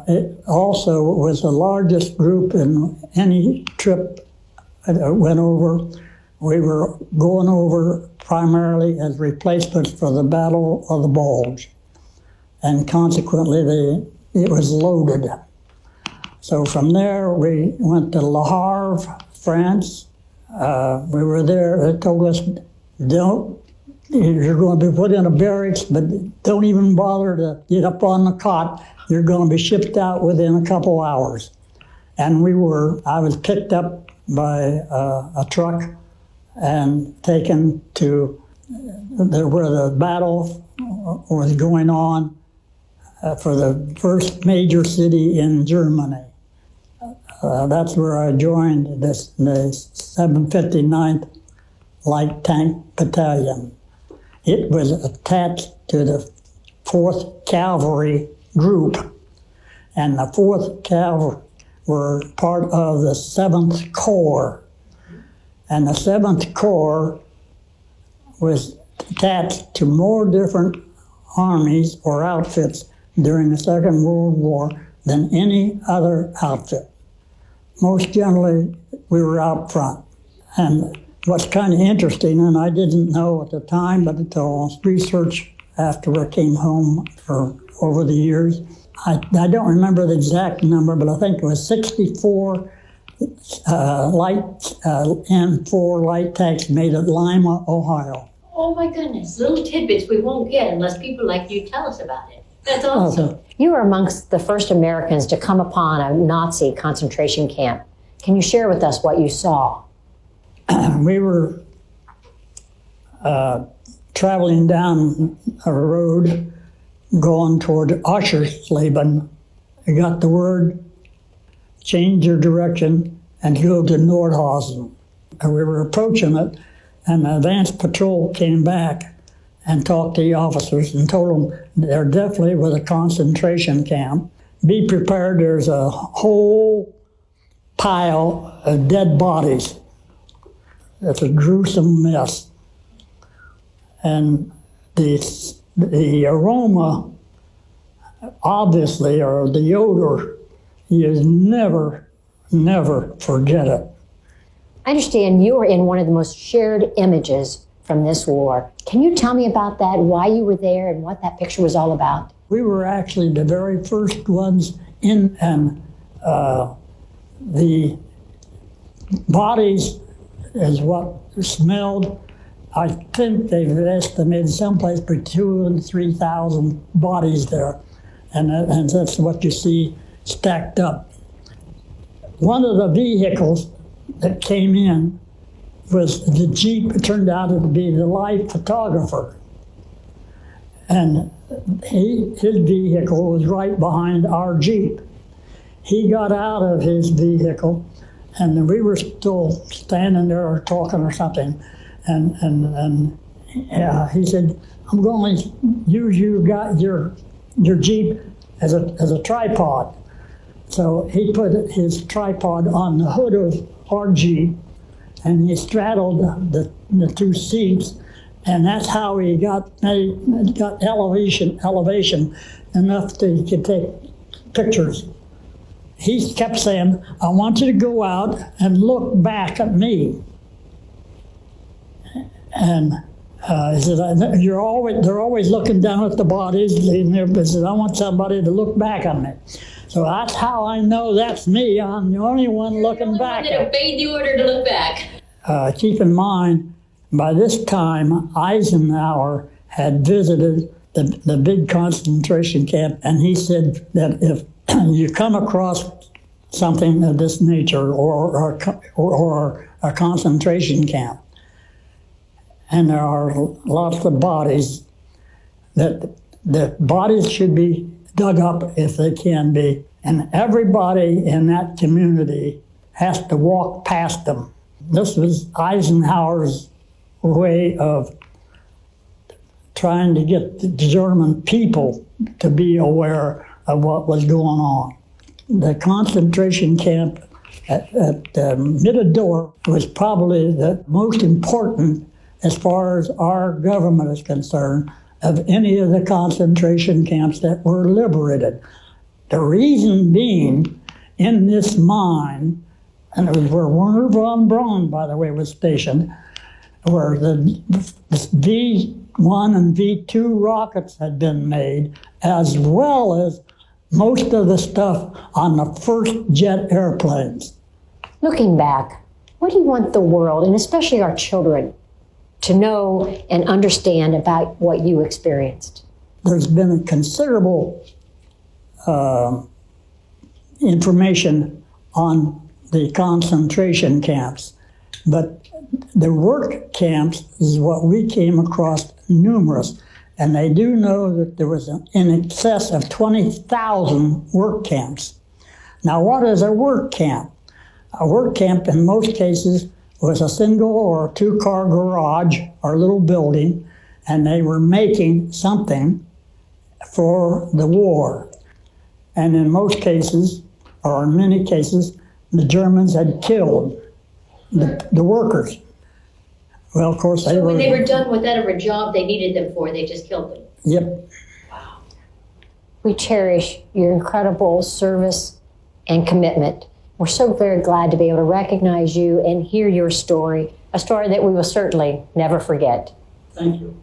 It also was the largest group in any trip that went over. We were going over primarily as replacements for the Battle of the Bulge, and consequently it was loaded. So from there we went to Le Havre, France. We were there. It told us, you're going to be put in a barracks, but don't even bother to get up on the cot. You're going to be shipped out within a couple hours. And I was picked up by a truck and taken to where the battle was going on for the first major city in Germany. That's where I joined the 759th Light Tank Battalion. It was attached to the 4th Cavalry Group, and the 4th Cavalry were part of the 7th Corps. And the 7th Corps was attached to more different armies or outfits during the Second World War than any other outfit. Most generally, we were out front. And what's kind of interesting, and I didn't know at the time, but until research after I came home for over the years, I don't remember the exact number, but I think it was 64 M4 light tanks made at Lima, Ohio. Oh my goodness, little tidbits we won't get unless people like you tell us about it. That's awesome. Okay. You were amongst the first Americans to come upon a Nazi concentration camp. Can you share with us what you saw? We were traveling down a road going toward Oschersleben, I got the word, change your direction and go to Nordhausen. And we were approaching it, and the advance patrol came back and talked to the officers and told them they're definitely with a concentration camp. Be prepared, there's a whole pile of dead bodies. It's a gruesome mess. And the aroma, obviously, or the odor, you never forget it. I understand you are in one of the most shared images from this war. Can you tell me about that, why you were there, and what that picture was all about? We were actually the very first ones in, and the bodies is what smelled. I think they've estimated someplace between 2,000 and 3,000 bodies there, and that's what you see stacked up. One of the vehicles that came in was the Jeep. It turned out to be the life photographer, and his vehicle was right behind our Jeep. He got out of his vehicle, and we were still standing there talking or something, and he said, "I'm going to use your Jeep as a tripod." So he put his tripod on the hood of our Jeep, and he straddled the two seats, and that's how he got elevation enough that he could take pictures. He kept saying, "I want you to go out and look back at me." And he said, they're always looking down at the bodies. He said, "I want somebody to look back at me." So that's how I know that's me. I'm the only one looking back. You're the only one that obeyed the order to look back. Keep in mind, by this time, Eisenhower had visited the big concentration camp, and he said that if you come across something of this nature, or a concentration camp, and there are lots of bodies, that the bodies should be dug up if they can be, and everybody in that community has to walk past them. This was Eisenhower's way of trying to get the German people to be aware of what was going on. The concentration camp at Mittendorf was probably the most important, as far as our government is concerned, of any of the concentration camps that were liberated. The reason being, in this mine, and it was where Werner von Braun, by the way, was stationed, where the V-1 and V-2 rockets had been made, as well as most of the stuff on the first jet airplanes. Looking back, what do you want the world, and especially our children, to know and understand about what you experienced? There's been considerable information on the concentration camps, but the work camps is what we came across numerous, and they do know that there was in excess of 20,000 work camps. Now, what is a work camp? A work camp, in most cases, was a single or two-car garage or little building, and they were making something for the war. And in most cases, or in many cases, the Germans had killed the workers. Well, of course, So when they were done with whatever job they needed them for, they just killed them? Yep. Wow. We cherish your incredible service and commitment. We're so very glad to be able to recognize you and hear your story, a story that we will certainly never forget. Thank you.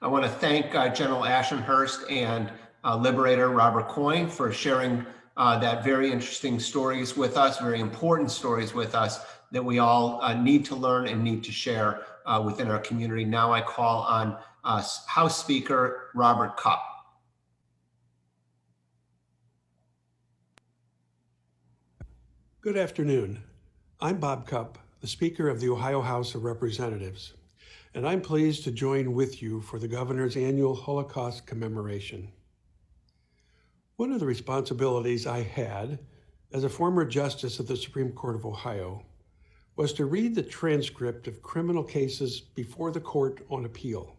I want to thank General Ashenhurst and Liberator Robert Coyne for sharing that very interesting stories with us, very important stories with us that we all need to learn and need to share within our community. Now I call on House Speaker Robert Cupp. Good afternoon. I'm Bob Cupp, the Speaker of the Ohio House of Representatives. and I'm pleased to join with you for the Governor's annual Holocaust Commemoration. One of the responsibilities I had as a former justice of the Supreme Court of Ohio was to read the transcript of criminal cases before the court on appeal.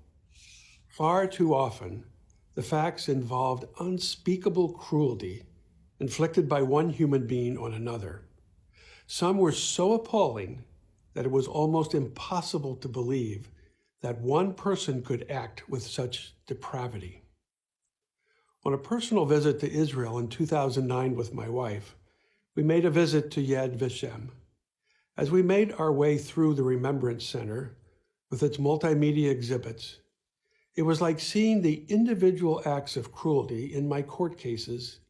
Far too often, the facts involved unspeakable cruelty inflicted by one human being on another. Some were so appalling that it was almost impossible to believe that one person could act with such depravity. On a personal visit to Israel in 2009 with my wife, we made a visit to Yad Vashem. As we made our way through the Remembrance Center with its multimedia exhibits, it was like seeing the individual acts of cruelty in my court cases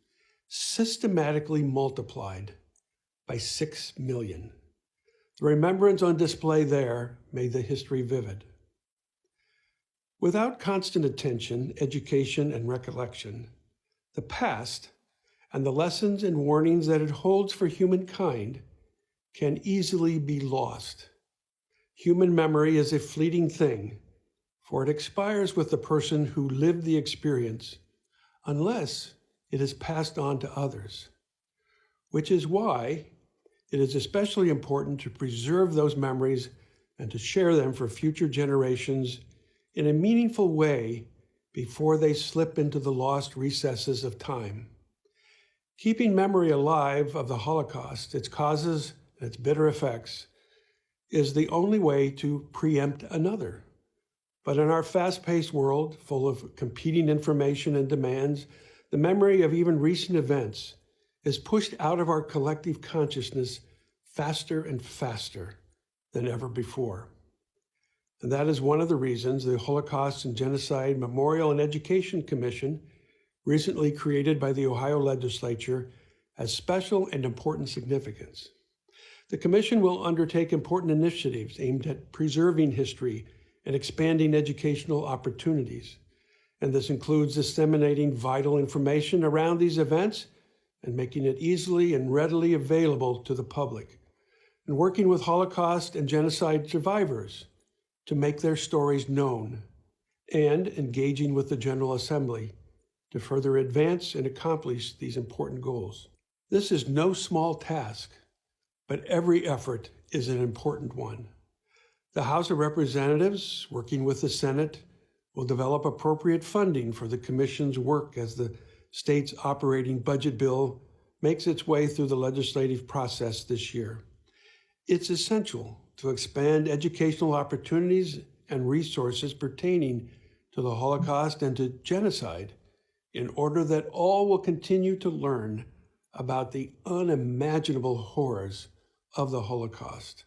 systematically multiplied by 6 million. The remembrance on display there made the history vivid. Without constant attention, education, and recollection, the past and the lessons and warnings that it holds for humankind can easily be lost. Human memory is a fleeting thing, for it expires with the person who lived the experience, unless it is passed on to others, which is why it is especially important to preserve those memories and to share them for future generations in a meaningful way before they slip into the lost recesses of time. Keeping memory alive of the Holocaust, its causes, and its bitter effects, is the only way to preempt another. But in our fast-paced world, full of competing information and demands, the memory of even recent events is pushed out of our collective consciousness faster and faster than ever before. And that is one of the reasons the Holocaust and Genocide Memorial and Education Commission, recently created by the Ohio legislature, has special and important significance. The commission will undertake important initiatives aimed at preserving history and expanding educational opportunities. And this includes disseminating vital information around these events and making it easily and readily available to the public, and working with Holocaust and genocide survivors to make their stories known, and engaging with the General Assembly to further advance and accomplish these important goals. This is no small task, but every effort is an important one. The House of Representatives, working with the Senate, will develop appropriate funding for the Commission's work as the state's operating budget bill makes its way through the legislative process this year. It's essential to expand educational opportunities and resources pertaining to the Holocaust and to genocide in order that all will continue to learn about the unimaginable horrors of the Holocaust.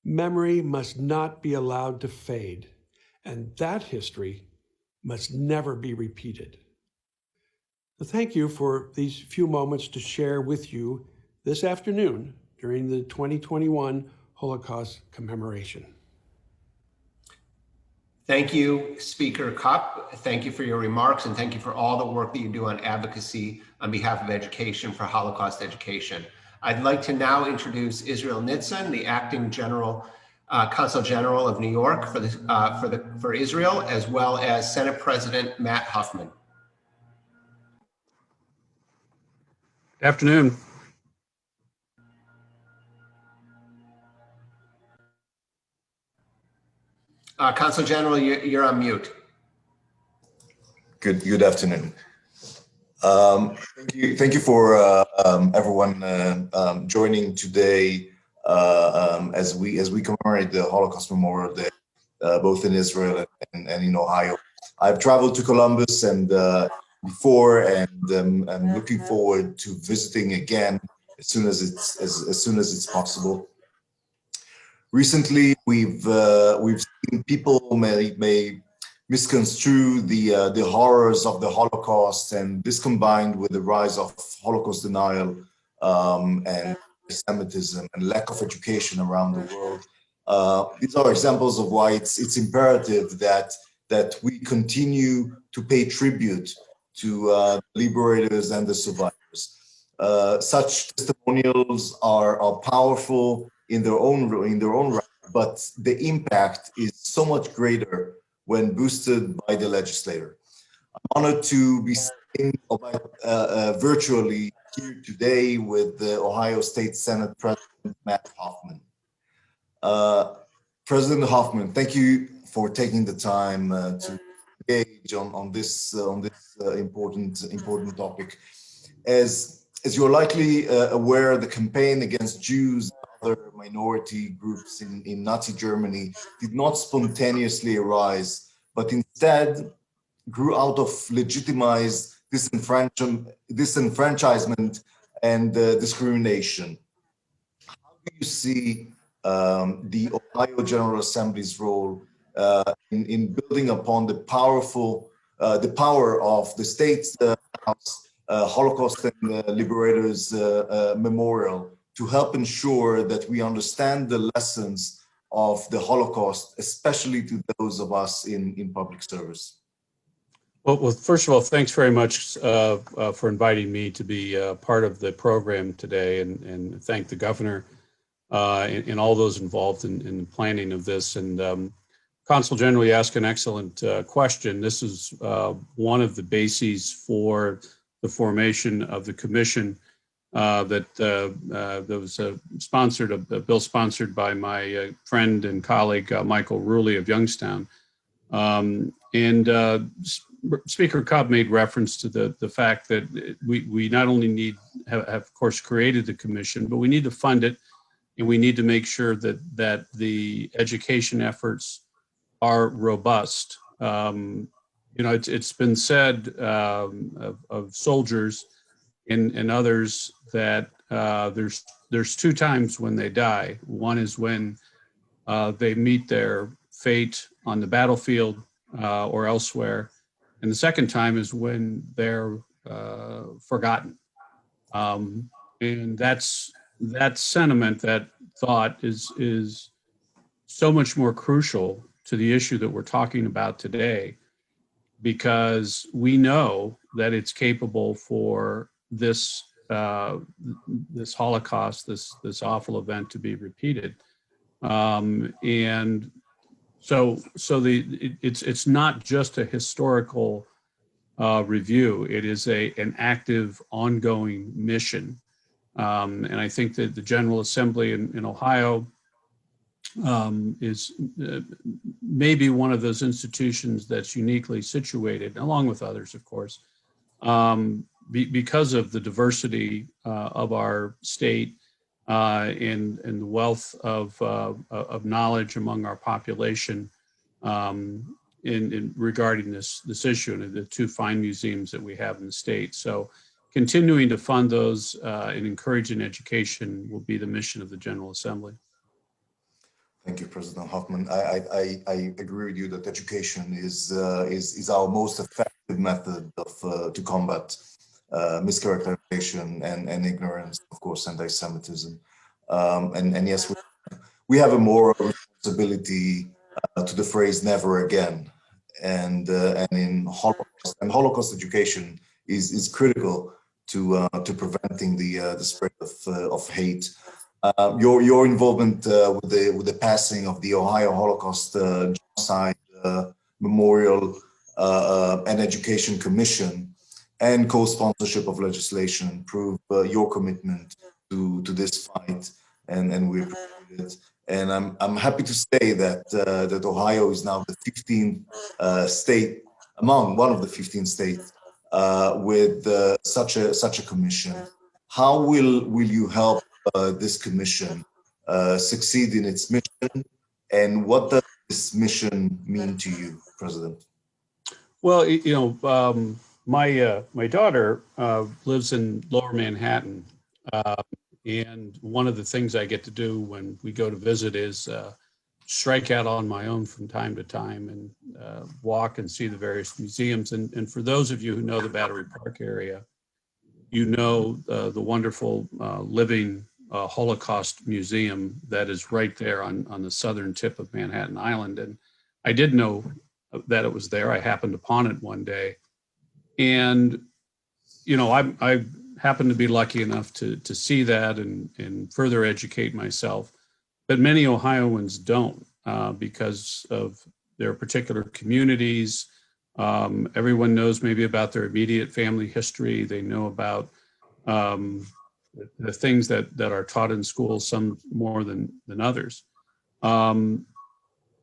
Memory must not be allowed to fade, and that history must never be repeated. So thank you for these few moments to share with you this afternoon during the 2021 Holocaust Commemoration. Thank you, Speaker Kopp. Thank you for your remarks, and thank you for all the work that you do on advocacy on behalf of education for Holocaust education. I'd like to now introduce Israel Nitzan, the Acting Consul General of New York for Israel, as well as Senate President Matt Huffman. Good afternoon. Consul General, you're on mute. Good afternoon. Thank you for everyone joining today as we commemorate the Holocaust Memorial Day, both in Israel and in Ohio. I've traveled to Columbus and before, and I'm looking forward to visiting again as soon as it's possible. Recently, we've seen people may misconstrue the horrors of the Holocaust, and this combined with the rise of Holocaust denial and anti-Semitism and lack of education around the world. These are examples of why it's imperative that we continue to pay tribute to the liberators and the survivors. Such testimonials are powerful in their own right, but the impact is so much greater when boosted by the legislator. I'm honored to be sitting virtually here today with the Ohio State Senate President Matt Hoffman. President Hoffman, thank you for taking the time to engage on this important topic. As you're likely aware, the campaign against Jews and other minority groups in Nazi Germany did not spontaneously arise, but instead grew out of legitimized disenfranchisement and discrimination. How do you see the Ohio General Assembly's role in building upon the power of the state's House Holocaust and Liberators Memorial to help ensure that we understand the lessons of the Holocaust, especially to those of us in public service? Well, first of all, thanks very much for inviting me to be part of the program today, and thank the governor and all those involved in the planning of this. And Consul General, you asked an excellent question. This is one of the bases for the formation of the commission that was sponsored, a bill sponsored by my friend and colleague, Michael Ruley of Youngstown. Speaker Cobb made reference to the fact that we not only have of course created the commission, but we need to fund it, and we need to make sure that the education efforts are robust. It's been said of soldiers and others that there's two times when they die. One is when they meet their fate on the battlefield or elsewhere, and the second time is when they're forgotten. And that sentiment, that thought is so much more crucial to the issue that we're talking about today, because we know that it's capable for this Holocaust, this awful event to be repeated. And so it's not just a historical review. It is an active, ongoing mission. And I think that the General Assembly in Ohio is maybe one of those institutions that's uniquely situated, along with others, of course, because of the diversity of our state and the wealth of knowledge among our population in regarding this issue, and the two fine museums that we have in the state. So continuing to fund those and encouraging education will be the mission of the General Assembly. Thank you, President Hoffman. I agree with you that education is our most effective method to combat mischaracterization and ignorance, of course, anti-Semitism. And yes, we have a moral responsibility to the phrase "never again," and in Holocaust education is critical to preventing the spread of hate. Your involvement with the passing of the Ohio Holocaust Genocide Memorial and Education Commission and co-sponsorship of legislation prove your commitment to this fight, and we appreciate it. And I'm happy to say that Ohio is now the 15th state, among one of the 15 states with such a commission. How will you help this commission succeed in its mission, and what does this mission mean to you, President? Well, my daughter lives in Lower Manhattan, and one of the things I get to do when we go to visit is strike out on my own from time to time and walk and see the various museums. And for those of you who know the Battery Park area, you know the wonderful living Holocaust Museum that is right there on the southern tip of Manhattan Island. And I did know that it was there. I happened upon it one day. And, I happened to be lucky enough to see that and further educate myself. but many Ohioans don't because of their particular communities. Everyone knows maybe about their immediate family history. They know about the things that are taught in schools, some more than others. And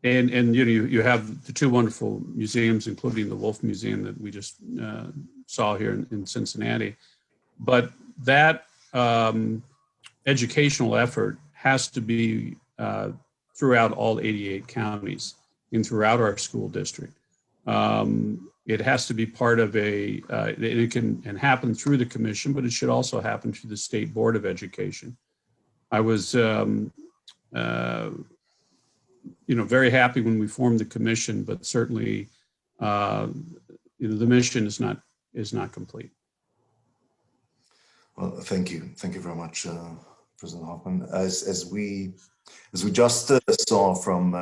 you know, you have the two wonderful museums, including the Wolf Museum that we just saw here in Cincinnati. But that educational effort has to be throughout all 88 counties and throughout our school district. It has to be part of it can happen through the commission, but it should also happen through the State Board of Education. I was very happy when we formed the commission, but certainly the mission is not complete. Well, thank you very much, President Hoffman. As we just saw from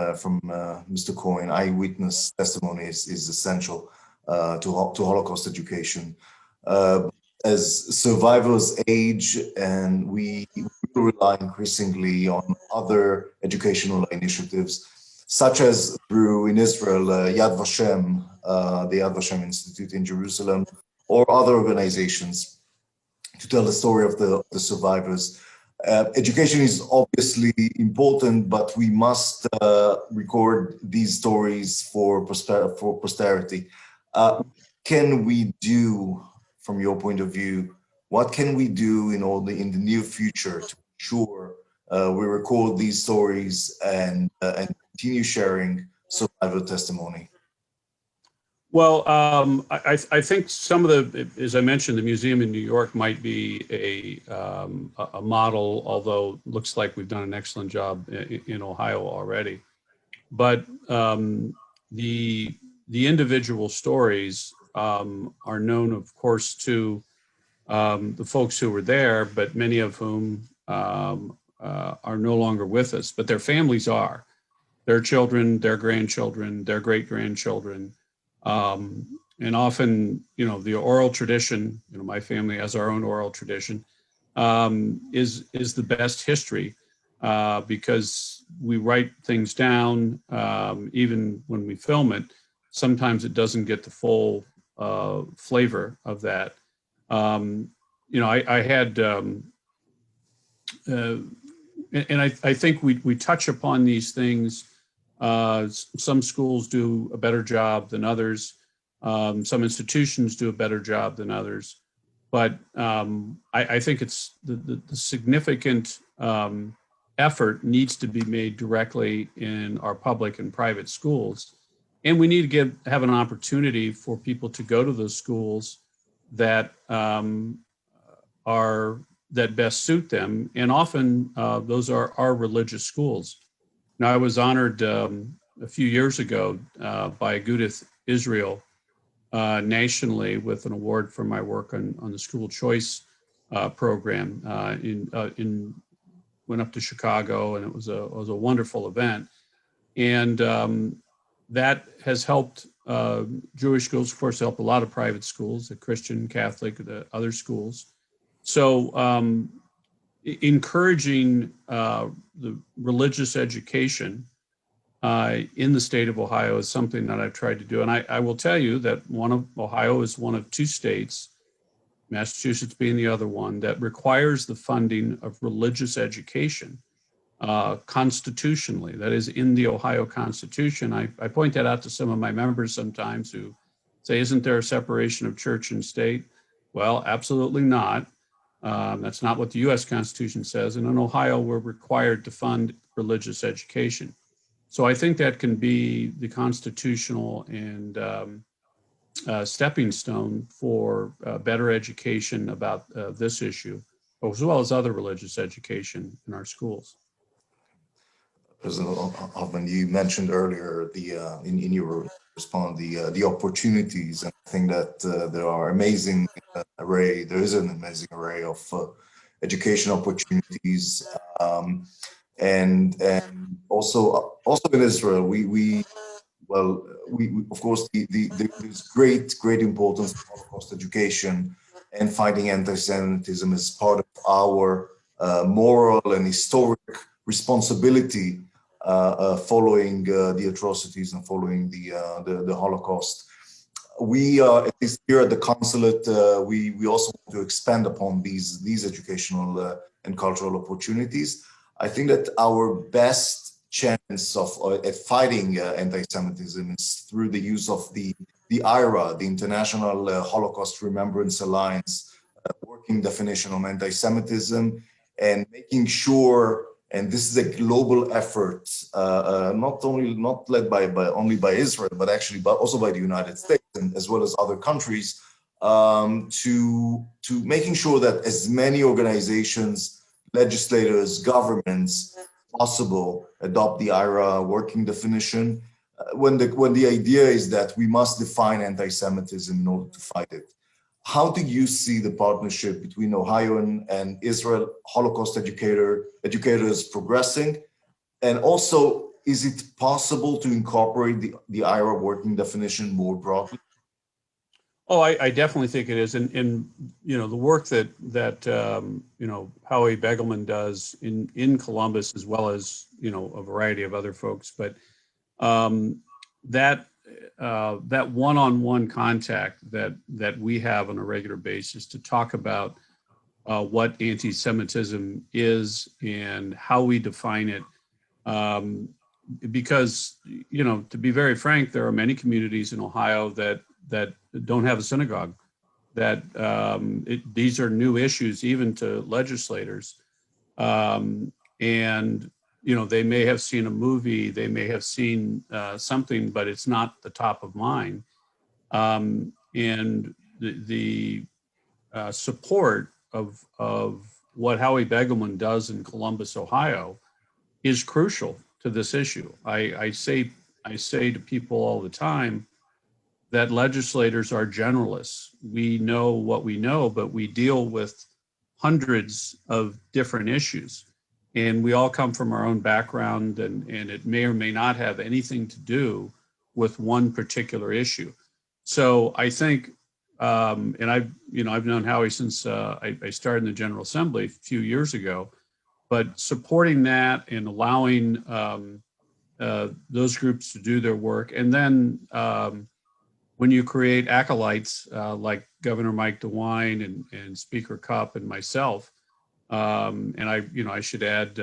Mr. Coyne, eyewitness testimony is essential to Holocaust education. As survivors age, and we rely increasingly on other educational initiatives, such as through in Israel, Yad Vashem, the Yad Vashem Institute in Jerusalem, or other organizations to tell the story of the survivors. Education is obviously important, but we must record these stories for posterity. Can we do, from your point of view, what can we do in the near future to ensure we record these stories and continue sharing survivor testimony? Well, I think some of the, as I mentioned, the museum in New York might be a model, although it looks like we've done an excellent job in Ohio already. But the individual stories are known, of course, to the folks who were there, but many of whom are no longer with us, but their families are. Their children, their grandchildren, their great-grandchildren. And often, the oral tradition, my family has our own oral tradition, is the best history because we write things down, even when we film it. Sometimes it doesn't get the full flavor of that. I had, and I think we touch upon these things. Some schools do a better job than others. Some institutions do a better job than others. But I think it's the significant effort needs to be made directly in our public and private schools. And we need to have an opportunity for people to go to those schools that that best suit them. And often those are our religious schools. Now, I was honored a few years ago by Agudath Israel nationally with an award for my work on the school choice program. Went up to Chicago, and it was a wonderful event. And that has helped Jewish schools, of course, helped a lot of private schools, the Christian, Catholic, the other schools. So encouraging the religious education in the state of Ohio is something that I've tried to do. And I will tell you that Ohio is one of two states, Massachusetts being the other one, that requires the funding of religious education constitutionally. That is in the Ohio Constitution. I point that out to some of my members sometimes who say, isn't there a separation of church and state? Well, absolutely not. That's not what the US Constitution says. And in Ohio, we're required to fund religious education. So I think that can be the constitutional and stepping stone for better education about this issue, as well as other religious education in our schools. President Hoffman, you mentioned earlier in your response the opportunities, and I think that there is an amazing array of education opportunities, and also in Israel we of course there's great importance to Holocaust education and fighting anti-Semitism as part of our moral and historic responsibility following the atrocities and following the Holocaust. We, at least here at the consulate, we also want to expand upon these educational and cultural opportunities. I think that our best chance at fighting anti-Semitism is through the use of the IRA, the International Holocaust Remembrance Alliance, working definition on anti-Semitism, and making sure, and this is a global effort, not led only by Israel, but actually also by the United States and as well as other countries, to making sure that as many organizations, legislators, governments possible adopt the IRA working definition. When the idea is that we must define anti-Semitism in order to fight it. How do you see the partnership between Ohio and Israel Holocaust educators progressing? And also, is it possible to incorporate the IRA working definition more broadly? Oh, I definitely think it is. And you know, the work that you know, Howie Begelman does in Columbus, as well as, you know, a variety of other folks, but that one-on-one contact that we have on a regular basis to talk about what anti-Semitism is and how we define it, because, you know, to be very frank, there are many communities in Ohio that don't have a synagogue, that these are new issues even to legislators, and you know, they may have seen a movie, they may have seen something, but it's not the top of mind. And the support of what Howie Begelman does in Columbus, Ohio, is crucial to this issue. I say to people all the time that legislators are generalists. We know what we know, but we deal with hundreds of different issues. And we all come from our own background, and it may or may not have anything to do with one particular issue. So I think, and I've known Howie since I started in the General Assembly a few years ago, but supporting that and allowing those groups to do their work. And then when you create acolytes like Governor Mike DeWine and Speaker Cupp and myself, and I should add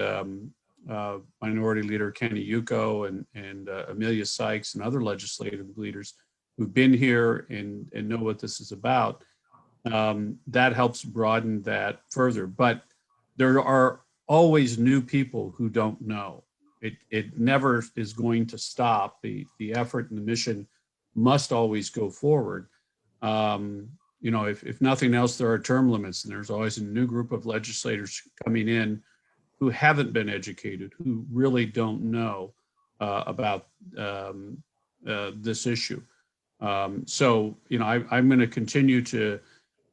Minority Leader Kenny Yuko and Amelia Sykes and other legislative leaders who've been here and know what this is about. That helps broaden that further. But there are always new people who don't know. It never is going to stop. The effort and the mission must always go forward. You know, if nothing else, there are term limits, and there's always a new group of legislators coming in who haven't been educated, who really don't know about this issue. So, you know, I'm going to continue to,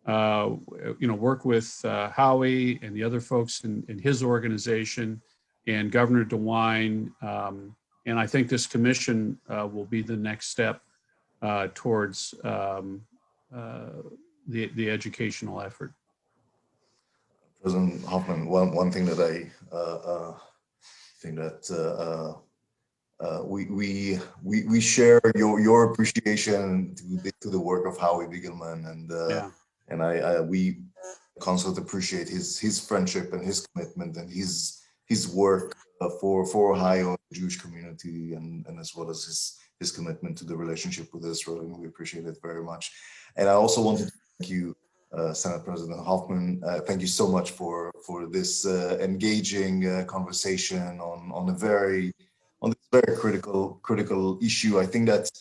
you know, work with Howie and the other folks in his organization and Governor DeWine. And I think this commission will be the next step towards the educational effort. President Hoffman, one thing that I think that we share your appreciation to the work of Howie Begelman, and we constantly appreciate his friendship and his commitment and his work for Ohio and the Jewish community, and as well as his commitment to the relationship with Israel, and we appreciate it very much. And I also wanted to thank you, Senate President Hoffman. Thank you so much for this engaging conversation on this very critical issue. I think that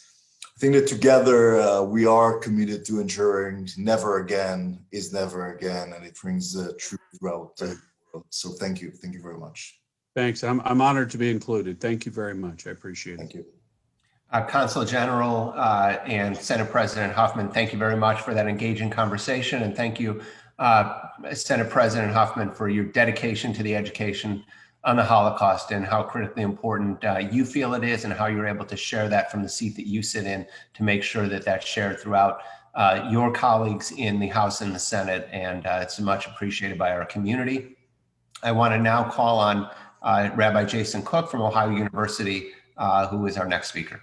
together we are committed to ensuring never again is never again, and it rings true throughout the world. So thank you very much. Thanks. I'm honored to be included. Thank you very much. I appreciate it. Thank you. Consul General and Senate President Hoffman, thank you very much for that engaging conversation. And thank you, Senate President Hoffman, for your dedication to the education on the Holocaust and how critically important you feel it is, and how you're able to share that from the seat that you sit in to make sure that that's shared throughout your colleagues in the House and the Senate. And it's much appreciated by our community. I want to now call on Rabbi Jason Cook from Ohio University, who is our next speaker.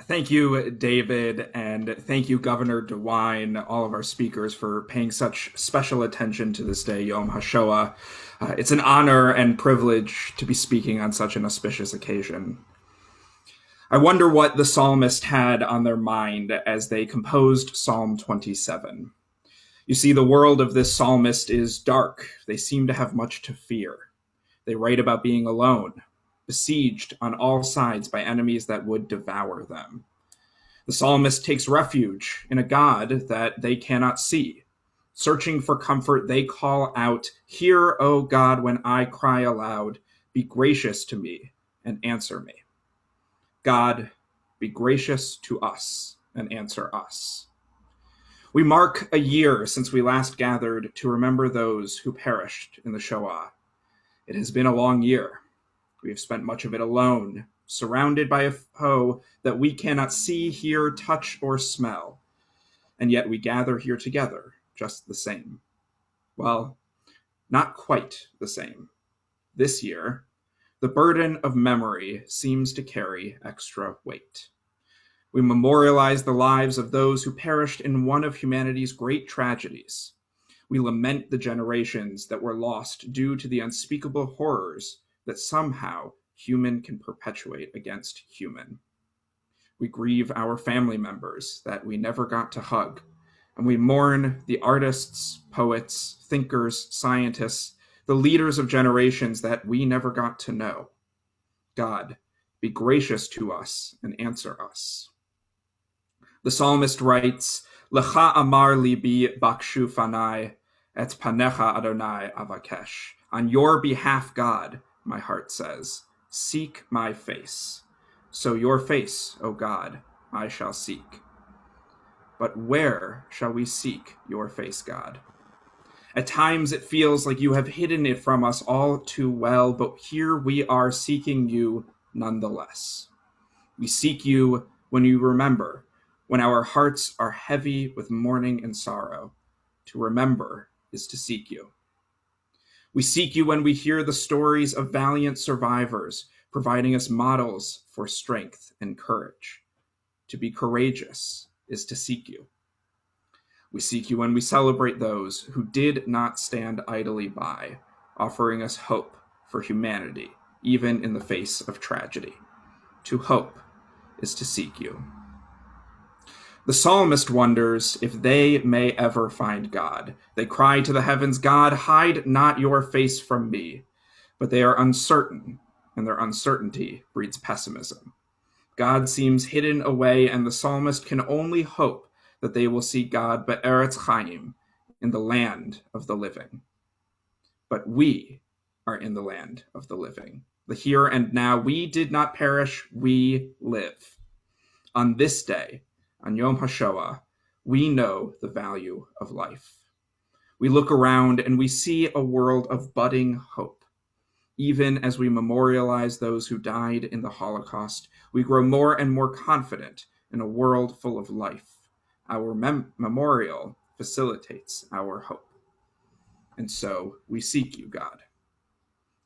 Thank you, David, and thank you, Governor DeWine, all of our speakers for paying such special attention to this day, Yom HaShoah. It's an honor and privilege to be speaking on such an auspicious occasion. I wonder what the psalmist had on their mind as they composed Psalm 27. You see, the world of this psalmist is dark. They seem to have much to fear. They write about being alone, besieged on all sides by enemies that would devour them. The psalmist takes refuge in a God that they cannot see. Searching for comfort, they call out, "Hear, O God, when I cry aloud. Be gracious to me and answer me." God, be gracious to us and answer us. We mark a year since we last gathered to remember those who perished in the Shoah. It has been a long year. We have spent much of it alone, surrounded by a foe that we cannot see, hear, touch, or smell. And yet we gather here together just the same. Well, not quite the same. This year, the burden of memory seems to carry extra weight. We memorialize the lives of those who perished in one of humanity's great tragedies. We lament the generations that were lost due to the unspeakable horrors that somehow human can perpetuate against human. We grieve our family members that we never got to hug, and we mourn the artists, poets, thinkers, scientists, the leaders of generations that we never got to know. God, be gracious to us and answer us. The psalmist writes, "Lecha amar libi bakshu fanai, et panecha Adonai avakesh." On your behalf, God, my heart says, seek my face. So your face, O God, I shall seek. But where shall we seek your face, God? At times it feels like you have hidden it from us all too well, but here we are seeking you nonetheless. We seek you when you remember, when our hearts are heavy with mourning and sorrow. To remember is to seek you. We seek you when we hear the stories of valiant survivors, providing us models for strength and courage. To be courageous is to seek you. We seek you when we celebrate those who did not stand idly by, offering us hope for humanity, even in the face of tragedy. To hope is to seek you. The psalmist wonders if they may ever find God. They cry to the heavens, "God, hide not your face from me." But they are uncertain, and their uncertainty breeds pessimism. God seems hidden away, and the psalmist can only hope that they will see God be'eretz chaim, in the land of the living. But we are in the land of the living. The here and now, we did not perish, we live. On this day, on Yom HaShoah, we know the value of life. We look around and we see a world of budding hope. Even as we memorialize those who died in the Holocaust, we grow more and more confident in a world full of life. Our memorial facilitates our hope. And so we seek you, God.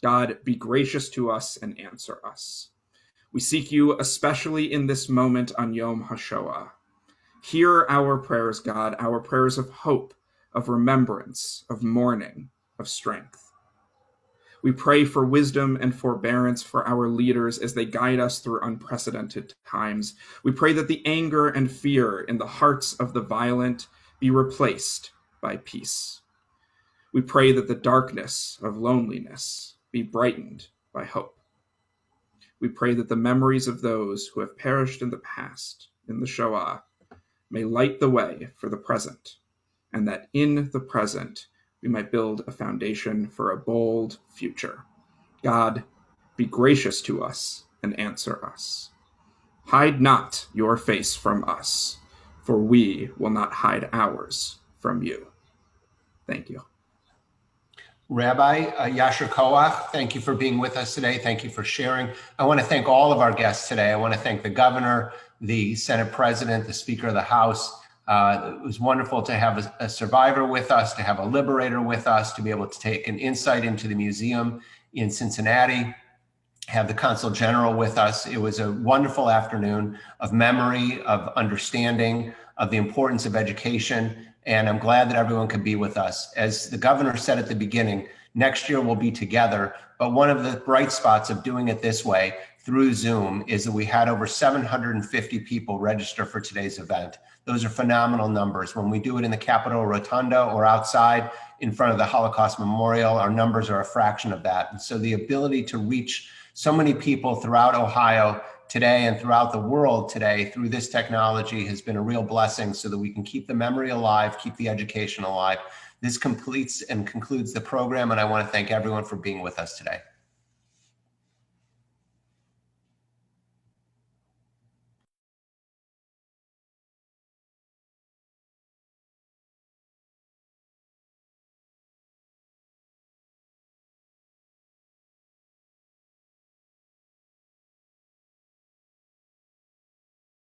God, be gracious to us and answer us. We seek you especially in this moment on Yom HaShoah. Hear our prayers, God, our prayers of hope, of remembrance, of mourning, of strength. We pray for wisdom and forbearance for our leaders as they guide us through unprecedented times. We pray that the anger and fear in the hearts of the violent be replaced by peace. We pray that the darkness of loneliness be brightened by hope. We pray that the memories of those who have perished in the past, in the Shoah, may light the way for the present, and that in the present we might build a foundation for a bold future. God, be gracious to us and answer us. Hide not your face from us, for we will not hide ours from you. Thank you. Rabbi Yasher Koach, thank you for being with us today. Thank you for sharing. I want to thank all of our guests today. I want to thank the governor, the Senate president, the Speaker of the House, It was wonderful to have a survivor with us, to have a liberator with us, to be able to take an insight into the museum in Cincinnati, have the Consul General with us. It was a wonderful afternoon of memory, of understanding, of the importance of education, and I'm glad that everyone could be with us. As the governor said at the beginning, next year we'll be together, but one of the bright spots of doing it this way through Zoom is that we had over 750 people register for today's event. Those are phenomenal numbers. When we do it in the Capitol Rotunda or outside in front of the Holocaust Memorial, our numbers are a fraction of that. And so the ability to reach so many people throughout Ohio today and throughout the world today through this technology has been a real blessing, so that we can keep the memory alive, keep the education alive. This completes and concludes the program, and I want to thank everyone for being with us today.